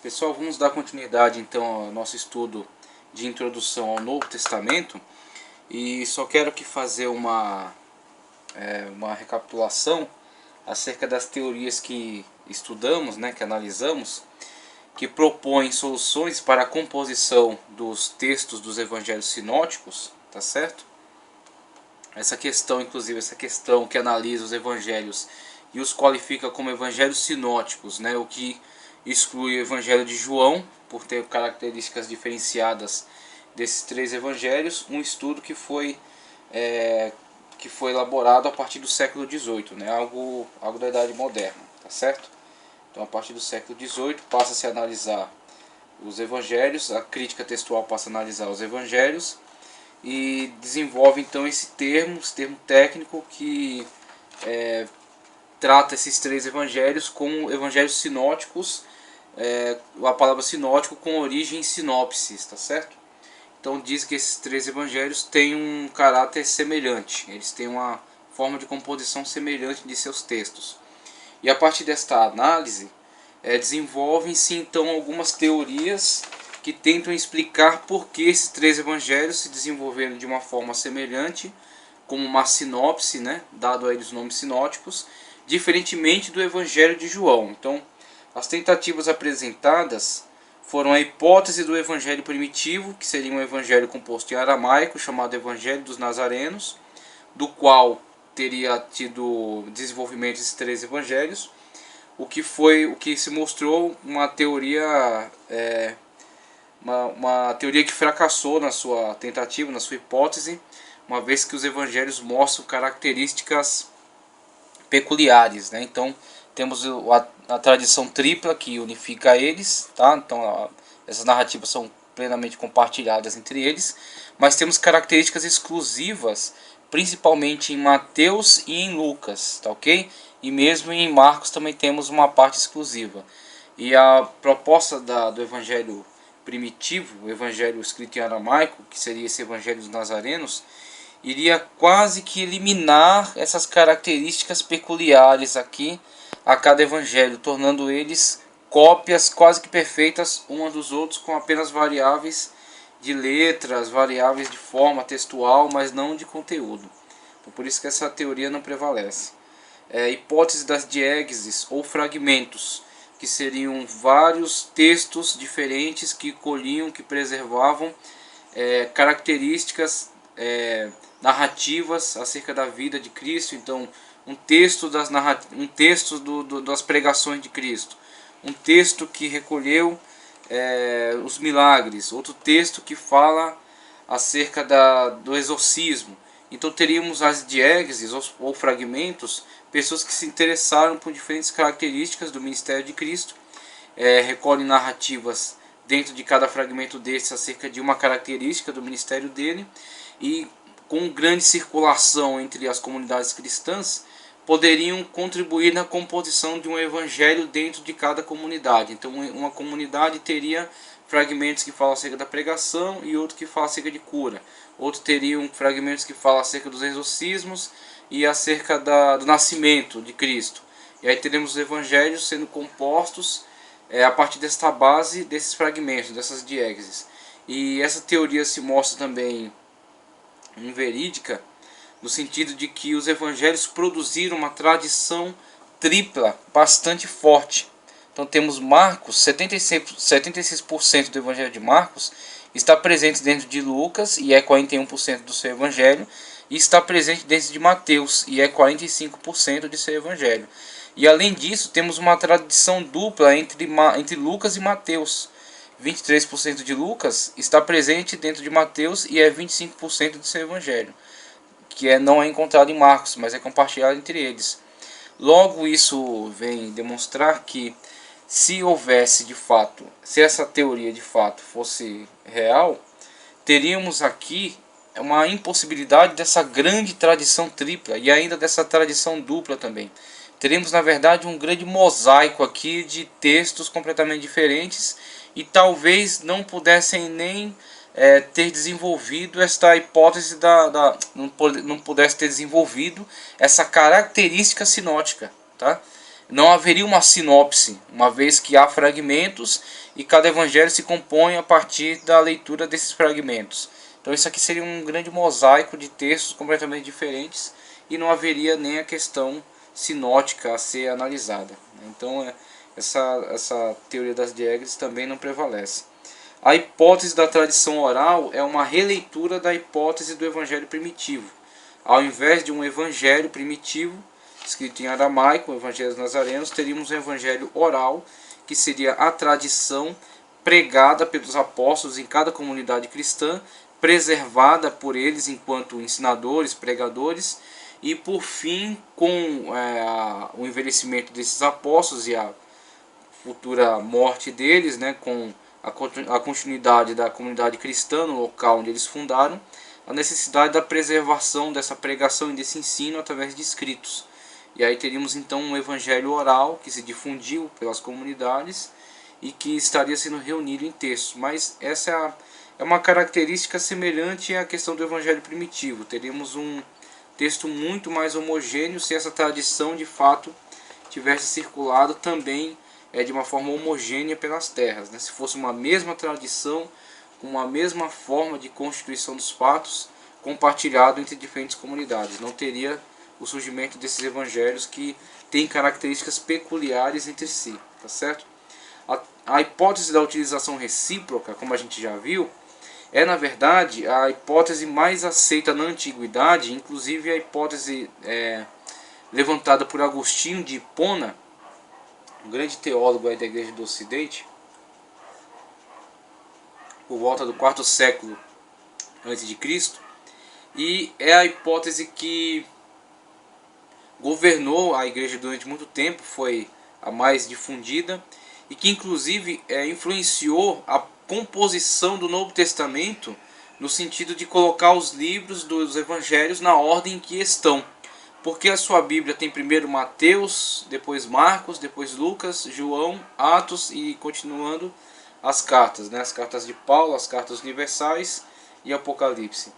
Pessoal, vamos dar continuidade então ao nosso estudo de introdução ao Novo Testamento, e só quero aqui fazer uma recapitulação acerca das teorias que estudamos, que analisamos, que propõem soluções para a composição dos textos dos evangelhos sinóticos, tá certo? Essa questão que analisa os evangelhos e os qualifica como evangelhos sinóticos, o que exclui o evangelho de João, por ter características diferenciadas desses três evangelhos, um estudo que foi elaborado a partir do século XVIII, algo da Idade Moderna, tá certo? Então, a partir do século XVIII passa-se a analisar os evangelhos, a crítica textual passa a analisar os evangelhos e desenvolve então esse termo técnico que trata esses três evangelhos como evangelhos sinóticos, a palavra sinótico com origem em sinopses, tá certo? Então diz que esses três evangelhos têm um caráter semelhante, eles têm uma forma de composição semelhante de seus textos. E a partir desta análise, desenvolvem-se então algumas teorias que tentam explicar por que esses três evangelhos se desenvolveram de uma forma semelhante, como uma sinopse, dado a eles os nomes sinóticos, diferentemente do evangelho de João. Então, as tentativas apresentadas foram a hipótese do evangelho primitivo, que seria um evangelho composto em aramaico, chamado Evangelho dos Nazarenos, do qual teria tido desenvolvimento esses três evangelhos, o que se mostrou uma teoria uma teoria que fracassou na sua tentativa, na sua hipótese, uma vez que os evangelhos mostram características peculiares, Então temos a tradição tripla que unifica eles, tá? Então essas narrativas são plenamente compartilhadas entre eles, mas temos características exclusivas, principalmente em Mateus e em Lucas, tá ok? E mesmo em Marcos também temos uma parte exclusiva. E a proposta do evangelho primitivo, o evangelho escrito em aramaico, que seria esse evangelho dos Nazarenos, iria quase que eliminar essas características peculiares aqui a cada evangelho, tornando eles cópias quase que perfeitas uns dos outros, com apenas variáveis de letras, variáveis de forma textual, mas não de conteúdo. Então, por isso que essa teoria não prevalece. Hipótese das diégeses ou fragmentos, que seriam vários textos diferentes que colhiam, que preservavam características narrativas acerca da vida de Cristo. Então, um texto das pregações de Cristo, um texto que recolheu os milagres, outro texto que fala acerca do exorcismo. Então teríamos as diégeses ou fragmentos, pessoas que se interessaram por diferentes características do ministério de Cristo, recolhem narrativas dentro de cada fragmento desses acerca de uma característica do ministério dele, e com grande circulação entre as comunidades cristãs, poderiam contribuir na composição de um evangelho dentro de cada comunidade. Então uma comunidade teria fragmentos que falam acerca da pregação e outro que fala acerca de cura. Outro teriam fragmentos que falam acerca dos exorcismos e acerca do nascimento de Cristo. E aí teremos os evangelhos sendo compostos a partir desta base, desses fragmentos, dessas diégeses. E essa teoria se mostra também inverídica, no sentido de que os evangelhos produziram uma tradição tripla bastante forte. Então temos Marcos, 76% do evangelho de Marcos está presente dentro de Lucas, e é 41% do seu evangelho, e está presente dentro de Mateus, e é 45% de seu evangelho. E além disso, temos uma tradição dupla entre Lucas e Mateus. 23% de Lucas está presente dentro de Mateus e é 25% do seu evangelho, que não é encontrado em Marcos, mas é compartilhado entre eles. Logo, isso vem demonstrar que se essa teoria de fato fosse real, teríamos aqui uma impossibilidade dessa grande tradição tripla e ainda dessa tradição dupla também. Teremos, na verdade, um grande mosaico aqui de textos completamente diferentes, e talvez não pudessem nem ter desenvolvido esta hipótese não pudesse ter desenvolvido essa característica sinótica, tá? não haveria uma sinopse, uma vez que há fragmentos e cada evangelho se compõe a partir da leitura desses fragmentos. Então isso aqui seria um grande mosaico de textos completamente diferentes e não haveria nem a questão sinótica a ser analisada. Então essa teoria das diegeses também não prevalece. A hipótese da tradição oral é uma releitura da hipótese do evangelho primitivo. Ao invés de um evangelho primitivo, escrito em aramaico, o Evangelho dos Nazarenos, teríamos um evangelho oral, que seria a tradição pregada pelos apóstolos em cada comunidade cristã, preservada por eles enquanto ensinadores, pregadores, e por fim, com o envelhecimento desses apóstolos e a futura morte deles, né, com a continuidade da comunidade cristã no local onde eles fundaram, a necessidade da preservação dessa pregação e desse ensino através de escritos. E aí teríamos então um evangelho oral que se difundiu pelas comunidades e que estaria sendo reunido em textos. Mas essa é uma característica semelhante à questão do evangelho primitivo. Teríamos um texto muito mais homogêneo se essa tradição de fato tivesse circulado também de uma forma homogênea pelas terras, né? Se fosse uma mesma tradição, com uma mesma forma de constituição dos fatos, compartilhado entre diferentes comunidades. Não teria o surgimento desses evangelhos que têm características peculiares entre si, tá certo? A hipótese da utilização recíproca, como a gente já viu, é na verdade a hipótese mais aceita na antiguidade, inclusive a hipótese levantada por Agostinho de Hipona, um grande teólogo aí da Igreja do Ocidente, por volta do quarto século a.C., e é a hipótese que governou a Igreja durante muito tempo, foi a mais difundida, e que inclusive influenciou a composição do Novo Testamento no sentido de colocar os livros dos Evangelhos na ordem em que estão. Porque a sua Bíblia tem primeiro Mateus, depois Marcos, depois Lucas, João, Atos e continuando as cartas, né? As cartas de Paulo, as cartas universais e Apocalipse.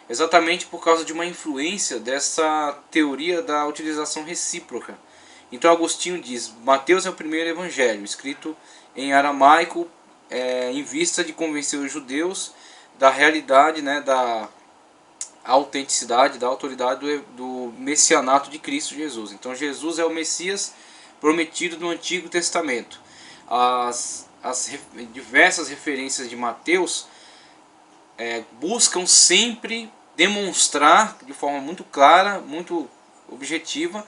Exatamente por causa de uma influência dessa teoria da utilização recíproca. Então Agostinho diz, Mateus é o primeiro evangelho, escrito em aramaico, em vista de convencer os judeus da realidade, né, da autenticidade, da autoridade do messianato de Cristo Jesus. Então Jesus é o Messias prometido no Antigo Testamento. As diversas referências de Mateus buscam sempre demonstrar de forma muito clara, muito objetiva,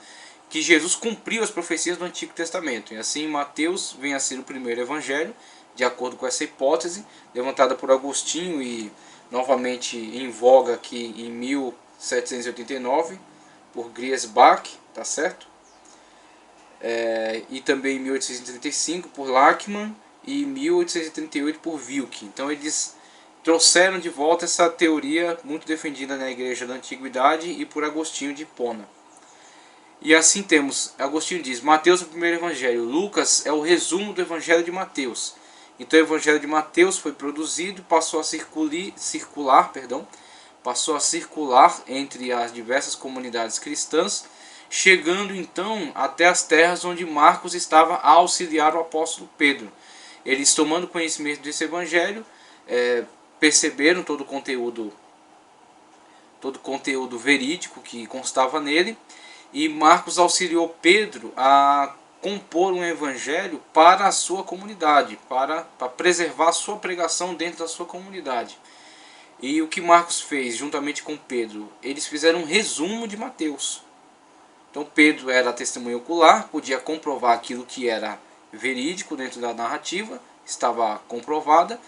que Jesus cumpriu as profecias do Antigo Testamento. E assim Mateus vem a ser o primeiro evangelho, de acordo com essa hipótese, levantada por Agostinho e novamente em voga aqui em 1789, por Griesbach, tá certo? E também em 1835 por Lachmann e em 1838 por Wilke. Então eles trouxeram de volta essa teoria muito defendida na Igreja da Antiguidade e por Agostinho de Hipona. E assim temos, Agostinho diz, Mateus é o primeiro evangelho, Lucas é o resumo do evangelho de Mateus. Então o evangelho de Mateus foi produzido, passou a circular entre as diversas comunidades cristãs, chegando então até as terras onde Marcos estava a auxiliar o apóstolo Pedro. Eles, tomando conhecimento desse evangelho, perceberam todo o conteúdo verídico que constava nele, e Marcos auxiliou Pedro a compor um evangelho para a sua comunidade, para preservar a sua pregação dentro da sua comunidade. E o que Marcos fez juntamente com Pedro? Eles fizeram um resumo de Mateus. Então Pedro era a testemunha ocular, podia comprovar aquilo que era verídico dentro da narrativa, estava comprovada,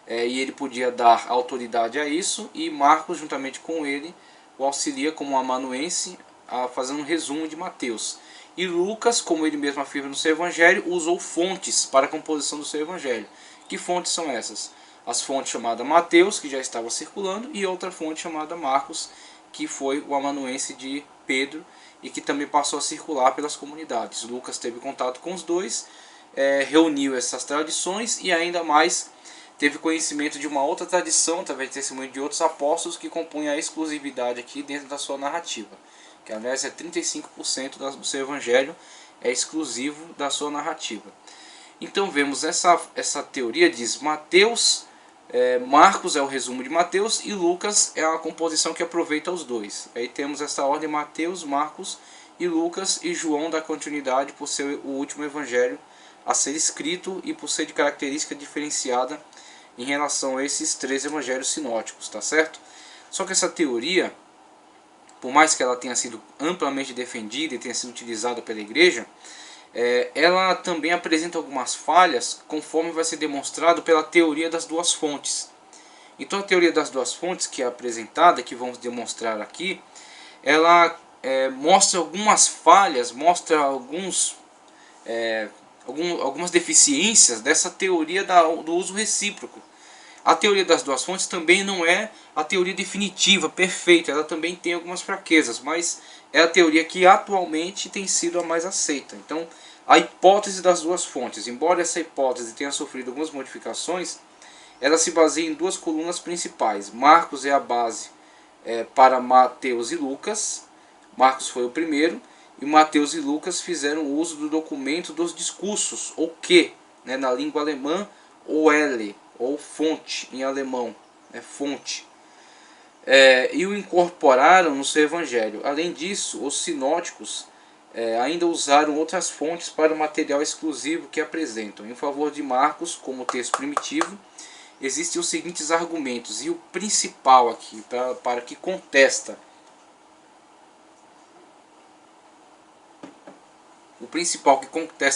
e ele podia dar autoridade a isso, e Marcos juntamente com ele o auxilia como amanuense a fazer um resumo de Mateus. E Lucas, como ele mesmo afirma no seu evangelho, usou fontes para a composição do seu evangelho. Que fontes são essas? As fontes chamadas Mateus, que já estava circulando, e outra fonte chamada Marcos, que foi o amanuense de Pedro e que também passou a circular pelas comunidades. Lucas teve contato com os dois, reuniu essas tradições e ainda mais teve conhecimento de uma outra tradição, através de testemunho de outros apóstolos, que compõe a exclusividade aqui dentro da sua narrativa, que aliás é 35% do seu evangelho, é exclusivo da sua narrativa. Então vemos essa teoria, diz Mateus, Marcos é o resumo de Mateus e Lucas é a composição que aproveita os dois. Aí temos essa ordem: Mateus, Marcos e Lucas, e João dá continuidade por ser o último evangelho a ser escrito e por ser de característica diferenciada em relação a esses três evangelhos sinóticos, tá certo? Só que essa teoria, por mais que ela tenha sido amplamente defendida e tenha sido utilizada pela igreja, ela também apresenta algumas falhas, conforme vai ser demonstrado pela teoria das duas fontes. Então a teoria das duas fontes que é apresentada, que vamos demonstrar aqui, ela mostra algumas falhas, mostra algumas deficiências dessa teoria do uso recíproco. A teoria das duas fontes também não é a teoria definitiva, perfeita, ela também tem algumas fraquezas, mas é a teoria que atualmente tem sido a mais aceita. Então, a hipótese das duas fontes, embora essa hipótese tenha sofrido algumas modificações, ela se baseia em duas colunas principais. Marcos é a base para Mateus e Lucas. Marcos foi o primeiro, e Mateus e Lucas fizeram uso do documento dos discursos, ou que, né, na língua alemã, ou L, ou fonte em alemão, fonte, e o incorporaram no seu evangelho. Além disso, os sinóticos ainda usaram outras fontes para o material exclusivo que apresentam. Em favor de Marcos, como texto primitivo, existem os seguintes argumentos, e o principal aqui, para que contesta,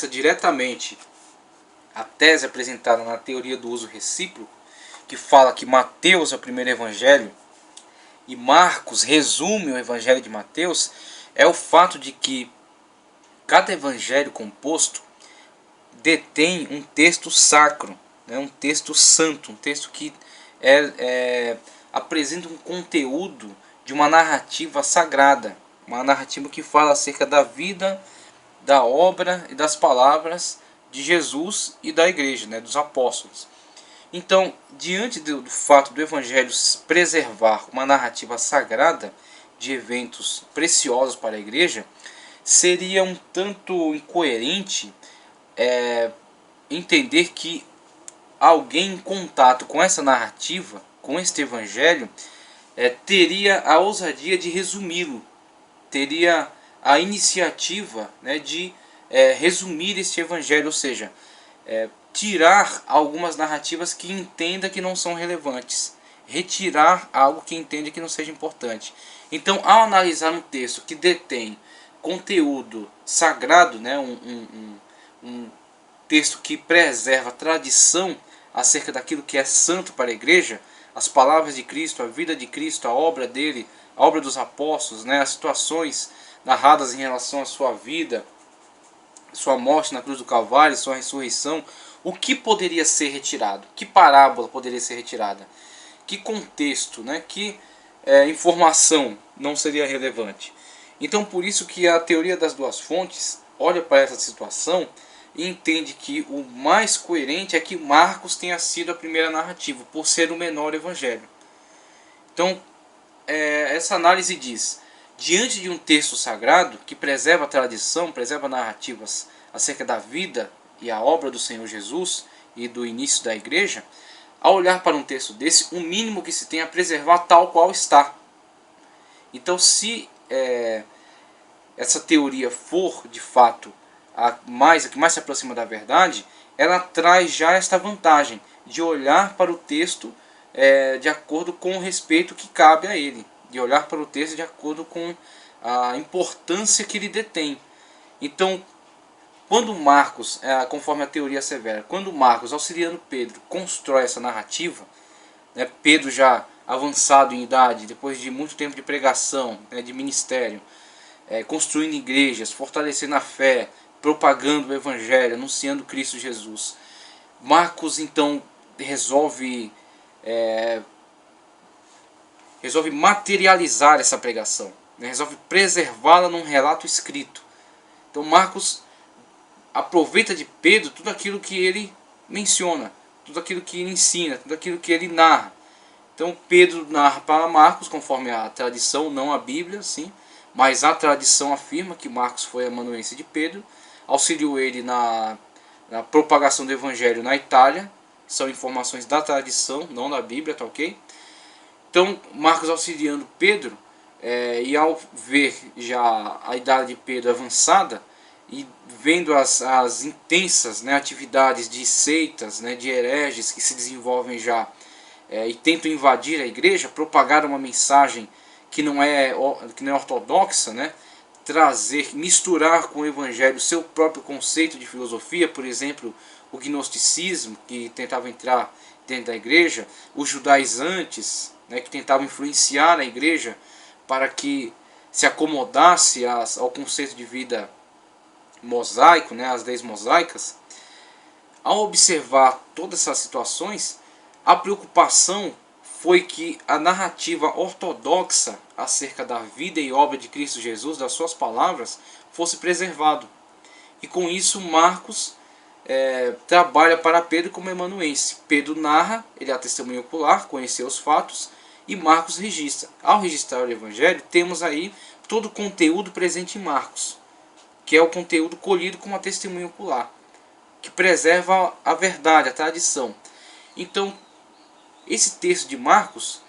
diretamente a tese apresentada na teoria do uso recíproco, que fala que Mateus é o primeiro evangelho e Marcos resume o evangelho de Mateus, é o fato de que cada evangelho composto detém um texto sacro, né, um texto santo, um texto que apresenta um conteúdo de uma narrativa sagrada, uma narrativa que fala acerca da vida, da obra e das palavras de Jesus e da igreja, né, dos apóstolos. Então, diante do fato do evangelho preservar uma narrativa sagrada de eventos preciosos para a igreja, seria um tanto incoerente entender que alguém em contato com essa narrativa, com este evangelho, teria a ousadia de resumi-lo, teria a iniciativa, né, de resumir este evangelho, ou seja, tirar algumas narrativas que entenda que não são relevantes, retirar algo que entenda que não seja importante. Então, ao analisar um texto que detém conteúdo sagrado, né, um texto que preserva a tradição acerca daquilo que é santo para a igreja, as palavras de Cristo, a vida de Cristo, a obra dele, a obra dos apóstolos, né, as situações narradas em relação à sua vida, sua morte na cruz do Calvário, sua ressurreição, o que poderia ser retirado? Que parábola poderia ser retirada? Que contexto, né? Que informação não seria relevante? Então, por isso que a teoria das duas fontes olha para essa situação e entende que o mais coerente é que Marcos tenha sido a primeira narrativa, por ser o menor evangelho. Então, essa análise diz: diante de um texto sagrado que preserva a tradição, preserva narrativas acerca da vida e a obra do Senhor Jesus e do início da igreja, ao olhar para um texto desse, o mínimo que se tem é preservar tal qual está. Então, se essa teoria for de fato a que mais se aproxima da verdade, ela traz já esta vantagem de olhar para o texto de acordo com o respeito que cabe a ele, de olhar para o texto de acordo com a importância que ele detém. Então, quando Marcos, conforme a teoria assevera, quando Marcos, auxiliando Pedro, constrói essa narrativa, né, Pedro já avançado em idade, depois de muito tempo de pregação, né, de ministério, construindo igrejas, fortalecendo a fé, propagando o evangelho, anunciando Cristo Jesus, Marcos então resolve materializar essa pregação, né? Resolve preservá-la num relato escrito. Então Marcos aproveita de Pedro tudo aquilo que ele menciona, tudo aquilo que ele ensina, tudo aquilo que ele narra. Então Pedro narra para Marcos conforme a tradição, não a Bíblia, sim, mas a tradição afirma que Marcos foi amanuense de Pedro. auxiliou ele na propagação do evangelho na Itália. São informações da tradição, não da Bíblia, tá ok? Então, Marcos auxiliando Pedro, e ao ver já a idade de Pedro avançada, e vendo as intensas, né, atividades de seitas, né, de hereges que se desenvolvem já e tentam invadir a igreja, propagar uma mensagem que não é ortodoxa, né, misturar com o evangelho o seu próprio conceito de filosofia, por exemplo, o gnosticismo, que tentava entrar dentro da igreja, os judaizantes, né, que tentavam influenciar a igreja para que se acomodasse ao conceito de vida mosaico, né, as leis mosaicas. Ao observar todas essas situações, a preocupação foi que a narrativa ortodoxa acerca da vida e obra de Cristo Jesus, das suas palavras, fosse preservado. E com isso Marcos trabalha para Pedro como amanuense. Pedro narra, ele é a testemunha ocular, conheceu os fatos, e Marcos registra. Ao registrar o Evangelho, temos aí todo o conteúdo presente em Marcos, que é o conteúdo colhido com uma testemunha ocular, que preserva a verdade, a tradição. Então, esse texto de Marcos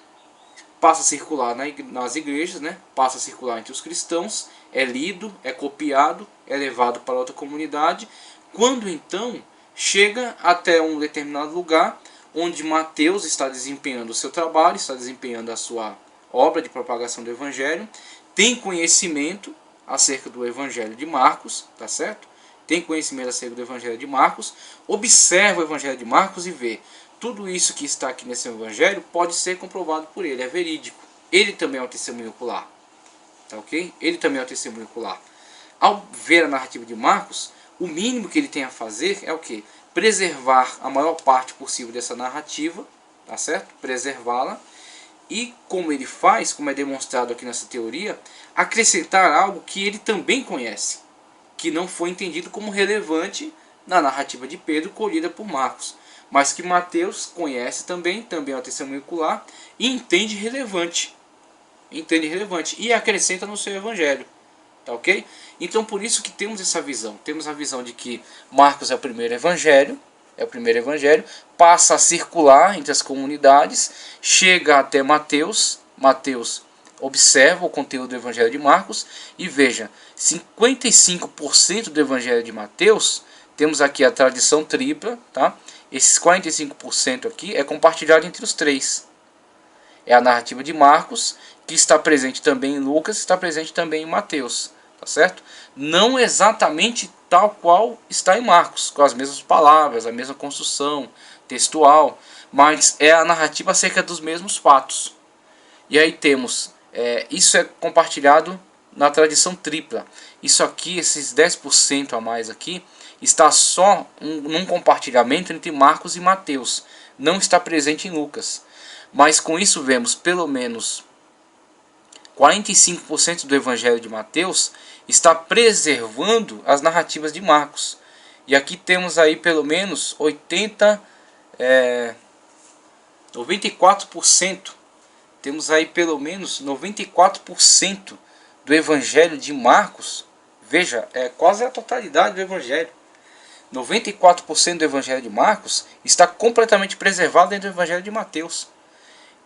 passa a circular nas igrejas, né? Passa a circular entre os cristãos, é lido, é copiado, é levado para outra comunidade, quando então chega até um determinado lugar onde Mateus está desempenhando o seu trabalho, está desempenhando a sua obra de propagação do Evangelho, tem conhecimento acerca do Evangelho de Marcos, tá certo? Tem conhecimento acerca do Evangelho de Marcos, observa o Evangelho de Marcos e vê tudo isso que está aqui nesse Evangelho pode ser comprovado por ele, é verídico. Ele também é um testemunho ocular, tá ok? Ele também é um testemunho ocular. Ao ver a narrativa de Marcos, o mínimo que ele tem a fazer é o quê? Preservar a maior parte possível dessa narrativa, tá certo? Preservá-la. E como ele faz, como é demonstrado aqui nessa teoria, acrescentar algo que ele também conhece, que não foi entendido como relevante na narrativa de Pedro colhida por Marcos, mas que Mateus conhece também é um testemunho ocular, e entende relevante, e acrescenta no seu evangelho. Tá ok? Então por isso que temos essa visão. Temos a visão de que Marcos é o primeiro evangelho, passa a circular entre as comunidades, chega até Mateus, Mateus observa o conteúdo do evangelho de Marcos e veja, 55% do evangelho de Mateus, temos aqui a tradição tripla, tá? Esses 45% aqui é compartilhado entre os três. É a narrativa de Marcos, que está presente também em Lucas, está presente também em Mateus, tá certo? Não exatamente tal qual está em Marcos, com as mesmas palavras, a mesma construção textual, mas é a narrativa acerca dos mesmos fatos. E aí temos, isso é compartilhado na tradição tripla. Isso aqui, esses 10% a mais aqui, está só num compartilhamento entre Marcos e Mateus, não está presente em Lucas. Mas com isso vemos pelo menos 45% do evangelho de Mateus está preservando as narrativas de Marcos. E aqui temos aí pelo menos 94%. Temos aí pelo menos 94% do evangelho de Marcos. Veja, é quase a totalidade do evangelho. 94% do evangelho de Marcos está completamente preservado dentro do evangelho de Mateus.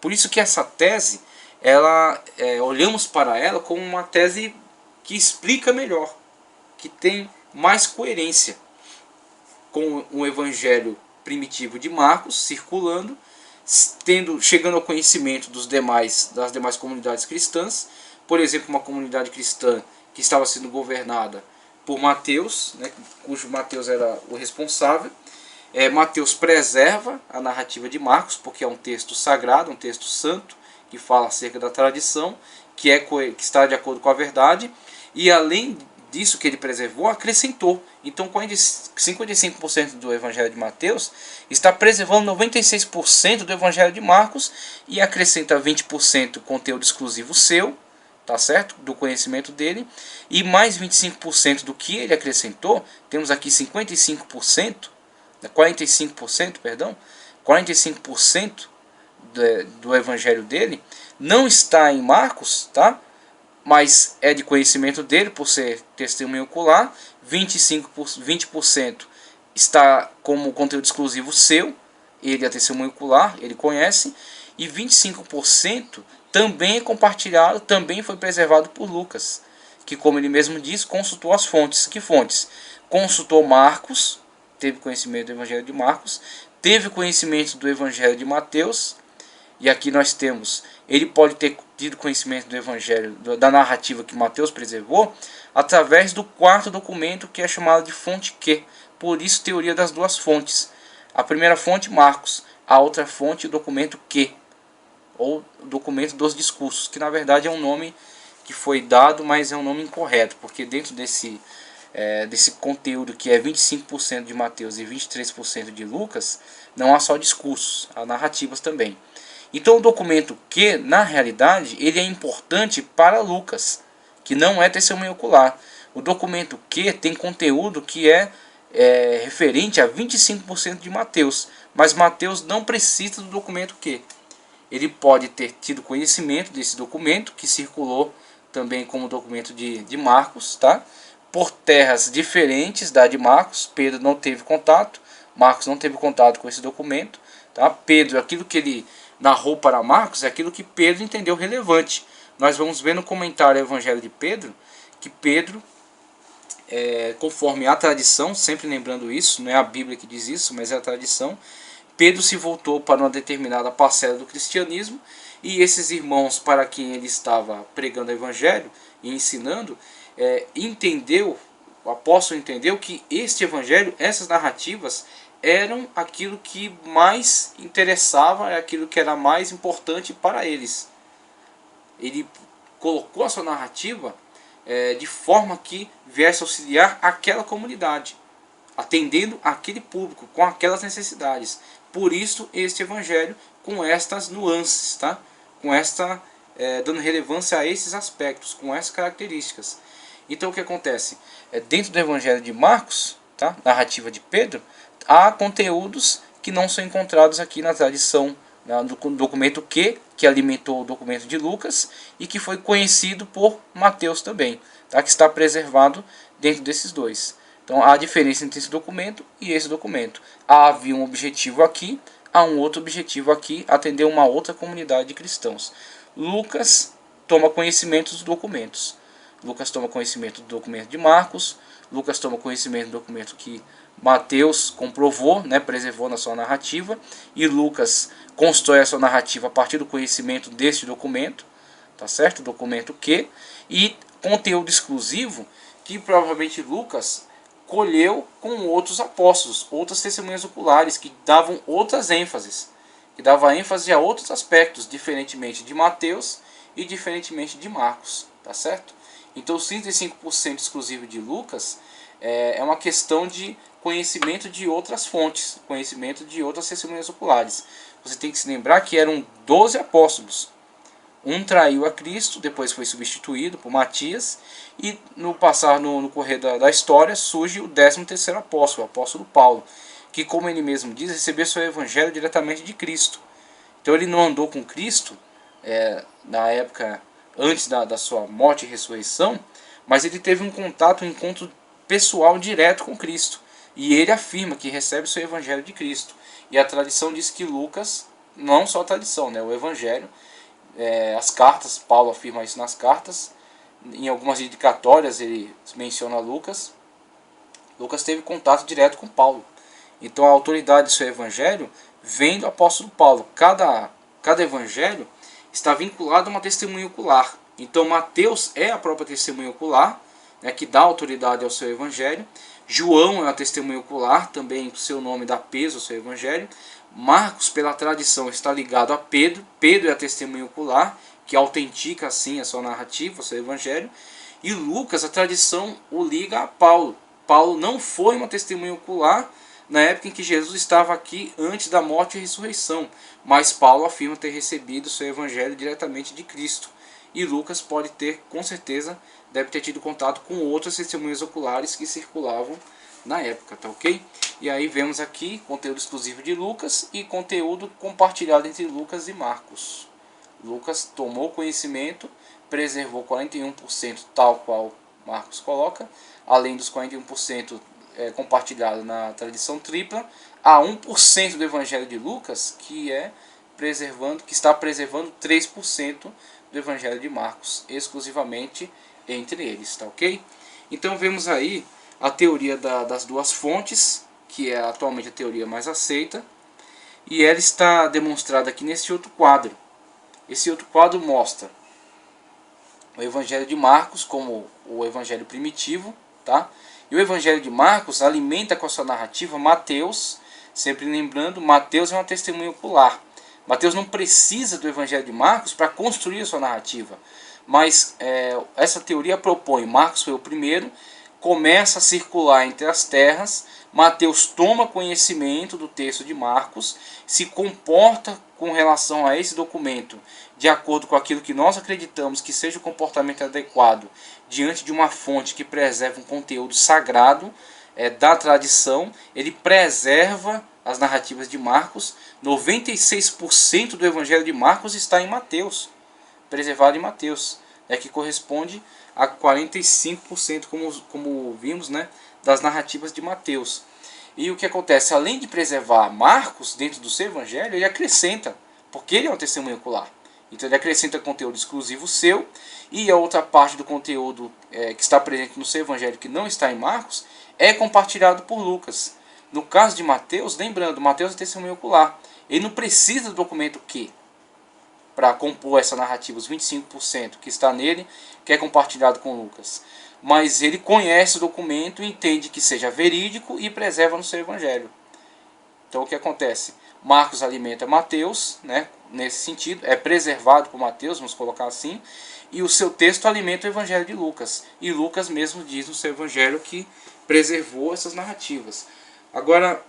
Por isso que essa tese, olhamos para ela como uma tese que explica melhor, que tem mais coerência com o evangelho primitivo de Marcos circulando, chegando ao conhecimento das demais comunidades cristãs. Por exemplo, uma comunidade cristã que estava sendo governada por Mateus, né, cujo Mateus era o responsável. Mateus preserva a narrativa de Marcos, porque é um texto sagrado, um texto santo, que fala acerca da tradição, que está de acordo com a verdade, e além disso que ele preservou, acrescentou. Então 55% do evangelho de Mateus está preservando 96% do evangelho de Marcos, e acrescenta 20% conteúdo exclusivo seu, tá certo? Do conhecimento dele, e mais 25% do que ele acrescentou, temos aqui 45%, 45% do evangelho dele não está em Marcos, tá? Mas é de conhecimento dele por ser testemunho ocular. 20% está como conteúdo exclusivo seu, ele é testemunho ocular, ele conhece, e 25% também é compartilhado, também foi preservado por Lucas, que, como ele mesmo diz, consultou as fontes. Que fontes? Consultou Marcos, teve conhecimento do Evangelho de Marcos, teve conhecimento do Evangelho de Mateus, e aqui nós temos, ele pode ter tido conhecimento do Evangelho, da narrativa que Mateus preservou, através do quarto documento, que é chamado de fonte Q. Por isso, teoria das duas fontes. A primeira fonte, Marcos. A outra fonte, o documento Q, ou documento dos discursos, que na verdade é um nome que foi dado, mas é um nome incorreto, porque dentro desse conteúdo que é 25% de Mateus e 23% de Lucas, não há só discursos, há narrativas também. Então o documento Q, na realidade, ele é importante para Lucas, que não é testemunho ocular. O documento Q tem conteúdo que é referente a 25% de Mateus, mas Mateus não precisa do documento Q. Ele pode ter tido conhecimento desse documento, que circulou também como documento de Marcos, tá? Por terras diferentes da de Marcos. Pedro não teve contato, Marcos não teve contato com esse documento, tá? Pedro, aquilo que ele narrou para Marcos é aquilo que Pedro entendeu relevante. Nós vamos ver no comentário do Evangelho de Pedro, que Pedro, conforme a tradição, sempre lembrando isso, não é a Bíblia que diz isso, mas é a tradição, Pedro se voltou para uma determinada parcela do cristianismo, e esses irmãos para quem ele estava pregando o Evangelho e ensinando, o apóstolo entendeu que este Evangelho, essas narrativas, eram aquilo que mais interessava, aquilo que era mais importante para eles. Ele colocou a sua narrativa de forma que viesse auxiliar aquela comunidade, atendendo aquele público, com aquelas necessidades. Por isso, este Evangelho com estas nuances, tá? Com esta, dando relevância a esses aspectos, com essas características. Então o que acontece? Dentro do Evangelho de Marcos, tá? Narrativa de Pedro, há conteúdos que não são encontrados aqui na tradição, do documento que alimentou o documento de Lucas e que foi conhecido por Mateus também, tá? Que está preservado dentro desses dois. Então há diferença entre esse documento e esse documento. Havia um objetivo aqui, há um outro objetivo aqui, atender uma outra comunidade de cristãos. Lucas toma conhecimento dos documentos. Lucas toma conhecimento do documento de Marcos, Lucas toma conhecimento do documento que Mateus comprovou, né, preservou na sua narrativa, e Lucas constrói a sua narrativa a partir do conhecimento deste documento, tá certo? Documento Q, e conteúdo exclusivo que provavelmente Lucas colheu com outros apóstolos, outras testemunhas oculares que davam outras ênfases, que dava ênfase a outros aspectos, diferentemente de Mateus e diferentemente de Marcos, tá certo? Então os 35% exclusivo de Lucas é uma questão de conhecimento de outras fontes, conhecimento de outras testemunhas oculares. Você tem que se lembrar que eram 12 apóstolos. Um traiu a Cristo, depois foi substituído por Matias, e no correr da história surge o 13º apóstolo, o apóstolo Paulo, que, como ele mesmo diz, recebeu seu evangelho diretamente de Cristo. Então ele não andou com Cristo na época antes da sua morte e ressurreição, mas ele teve um contato, um encontro pessoal direto com Cristo. E ele afirma que recebe seu evangelho de Cristo. E a tradição diz que Lucas, não só a tradição, né, o evangelho, as cartas, Paulo afirma isso nas cartas, em algumas dedicatórias ele menciona Lucas. Lucas teve contato direto com Paulo. Então a autoridade do seu evangelho vem do apóstolo Paulo. Cada evangelho está vinculado a uma testemunha ocular. Então Mateus é a própria testemunha ocular, né, que dá autoridade ao seu evangelho. João é uma testemunha ocular, também o seu nome dá peso ao seu evangelho. Marcos, pela tradição, está ligado a Pedro. Pedro é a testemunha ocular, que autentica assim a sua narrativa, o seu evangelho. E Lucas, a tradição o liga a Paulo. Paulo não foi uma testemunha ocular na época em que Jesus estava aqui antes da morte e ressurreição, mas Paulo afirma ter recebido o seu evangelho diretamente de Cristo. E Lucas pode ter, com certeza, deve ter tido contato com outras testemunhas oculares que circulavam na época, tá ok? E aí vemos aqui conteúdo exclusivo de Lucas e conteúdo compartilhado entre Lucas e Marcos. Lucas tomou conhecimento, preservou 41% tal qual Marcos coloca, além dos 41% compartilhado na tradição tripla, há 1% do Evangelho de Lucas que está preservando 3% do Evangelho de Marcos, exclusivamente entre eles, tá ok? Então vemos aí a teoria das duas fontes, que é atualmente a teoria mais aceita, e ela está demonstrada aqui nesse outro quadro. Esse outro quadro mostra o Evangelho de Marcos como o Evangelho primitivo, tá? E o Evangelho de Marcos alimenta com a sua narrativa Mateus, sempre lembrando, Mateus é uma testemunha ocular. Mateus não precisa do Evangelho de Marcos para construir a sua narrativa, mas essa teoria propõe, Marcos foi o primeiro, começa a circular entre as terras, Mateus toma conhecimento do texto de Marcos, se comporta com relação a esse documento de acordo com aquilo que nós acreditamos que seja o comportamento adequado diante de uma fonte que preserva um conteúdo sagrado da tradição. Ele preserva as narrativas de Marcos. 96% do Evangelho de Marcos está em Mateus, preservado em Mateus, que corresponde a 45%, como vimos, né, das narrativas de Mateus. E o que acontece? Além de preservar Marcos dentro do seu evangelho, ele acrescenta, porque ele é um testemunho ocular. Então ele acrescenta conteúdo exclusivo seu, e a outra parte do conteúdo que está presente no seu evangelho, que não está em Marcos, é compartilhado por Lucas. No caso de Mateus, lembrando, Mateus é testemunho ocular. Ele não precisa do documento Q para compor essa narrativa, os 25% que está nele, que é compartilhado com Lucas. Mas ele conhece o documento, entende que seja verídico e preserva no seu evangelho. Então o que acontece? Marcos alimenta Mateus, né, nesse sentido, é preservado por Mateus, vamos colocar assim, e o seu texto alimenta o evangelho de Lucas. E Lucas mesmo diz no seu evangelho que preservou essas narrativas. Agora,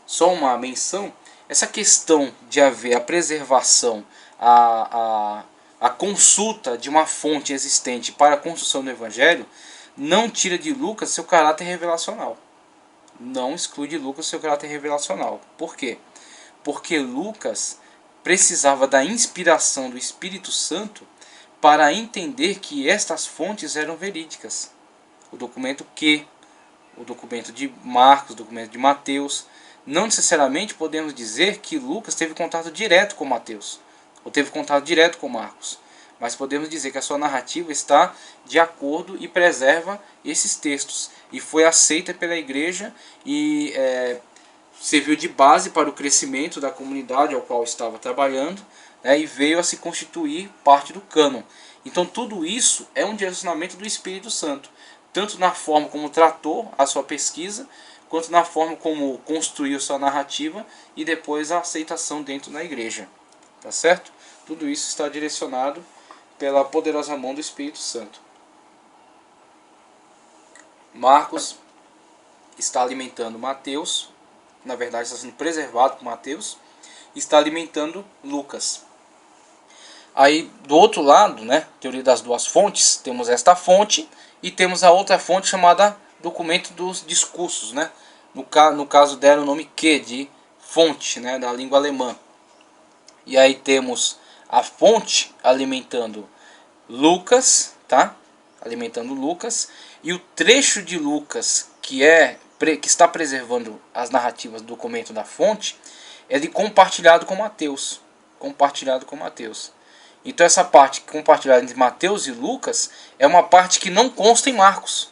só uma menção, essa questão de haver a preservação, a consulta de uma fonte existente para a construção do evangelho, não tira de Lucas seu caráter revelacional. Não exclui de Lucas seu caráter revelacional. Por quê? Porque Lucas precisava da inspiração do Espírito Santo para entender que estas fontes eram verídicas. O documento Q, o documento de Marcos, o documento de Mateus. Não necessariamente podemos dizer que Lucas teve contato direto com Mateus, ou teve contato direto com Marcos, mas podemos dizer que a sua narrativa está de acordo e preserva esses textos, e foi aceita pela igreja e serviu de base para o crescimento da comunidade ao qual estava trabalhando, e veio a se constituir parte do cânon. Então tudo isso é um direcionamento do Espírito Santo, tanto na forma como tratou a sua pesquisa, quanto na forma como construiu sua narrativa e depois a aceitação dentro da igreja. Tá certo? Tudo isso está direcionado pela poderosa mão do Espírito Santo. Marcos está alimentando Mateus, na verdade está sendo preservado por Mateus, está alimentando Lucas. Aí do outro lado, né, teoria das duas fontes, temos esta fonte e temos a outra fonte chamada documento dos discursos, né? No caso deram o nome Q de fonte, né, da língua alemã. E aí temos a fonte alimentando Lucas, tá? Alimentando Lucas, e o trecho de Lucas que está preservando as narrativas do documento da fonte é de compartilhado com Mateus, compartilhado com Mateus. Então essa parte compartilhada entre Mateus e Lucas é uma parte que não consta em Marcos.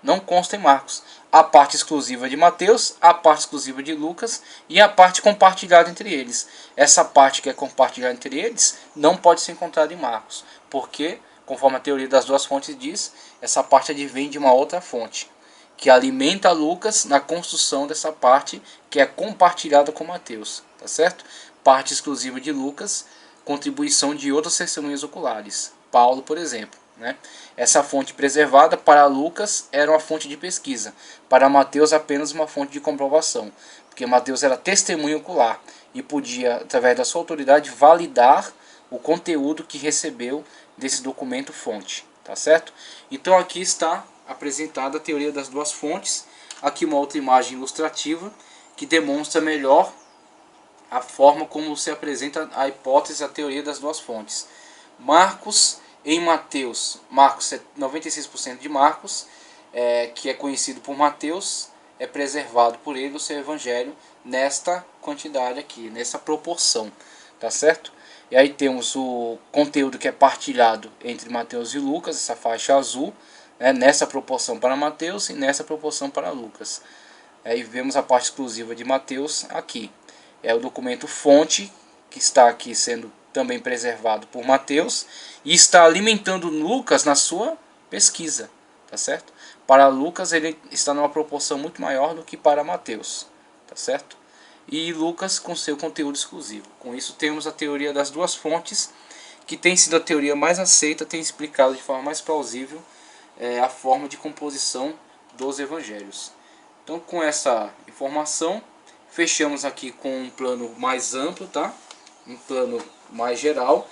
Não consta em Marcos. A parte exclusiva de Mateus, a parte exclusiva de Lucas e a parte compartilhada entre eles. Essa parte que é compartilhada entre eles não pode ser encontrada em Marcos, porque, conforme a teoria das duas fontes diz, essa parte advém de uma outra fonte, que alimenta Lucas na construção dessa parte que é compartilhada com Mateus. Tá certo? Parte exclusiva de Lucas, contribuição de outras testemunhas oculares. Paulo, por exemplo. Né? Essa fonte preservada para Lucas era uma fonte de pesquisa, para Mateus apenas uma fonte de comprovação, porque Mateus era testemunha ocular e podia, através da sua autoridade, validar o conteúdo que recebeu desse documento fonte, tá certo? Então aqui está apresentada a teoria das duas fontes, aqui uma outra imagem ilustrativa que demonstra melhor a forma como se apresenta a hipótese, a teoria das duas fontes. Marcos Em Mateus, Marcos, 96% de Marcos, que é conhecido por Mateus, é preservado por ele o seu evangelho nesta quantidade aqui, nessa proporção, tá certo? E aí temos o conteúdo que é partilhado entre Mateus e Lucas, essa faixa azul, né, nessa proporção para Mateus e nessa proporção para Lucas. Aí vemos a parte exclusiva de Mateus aqui. É o documento fonte, que está aqui sendo também preservado por Mateus, e está alimentando Lucas na sua pesquisa, tá certo? Para Lucas ele está numa proporção muito maior do que para Mateus, tá certo? E Lucas com seu conteúdo exclusivo. Com isso temos a teoria das duas fontes, que tem sido a teoria mais aceita, tem explicado de forma mais plausível a forma de composição dos evangelhos. Então, com essa informação, fechamos aqui com um plano mais amplo, tá? Um plano mais geral,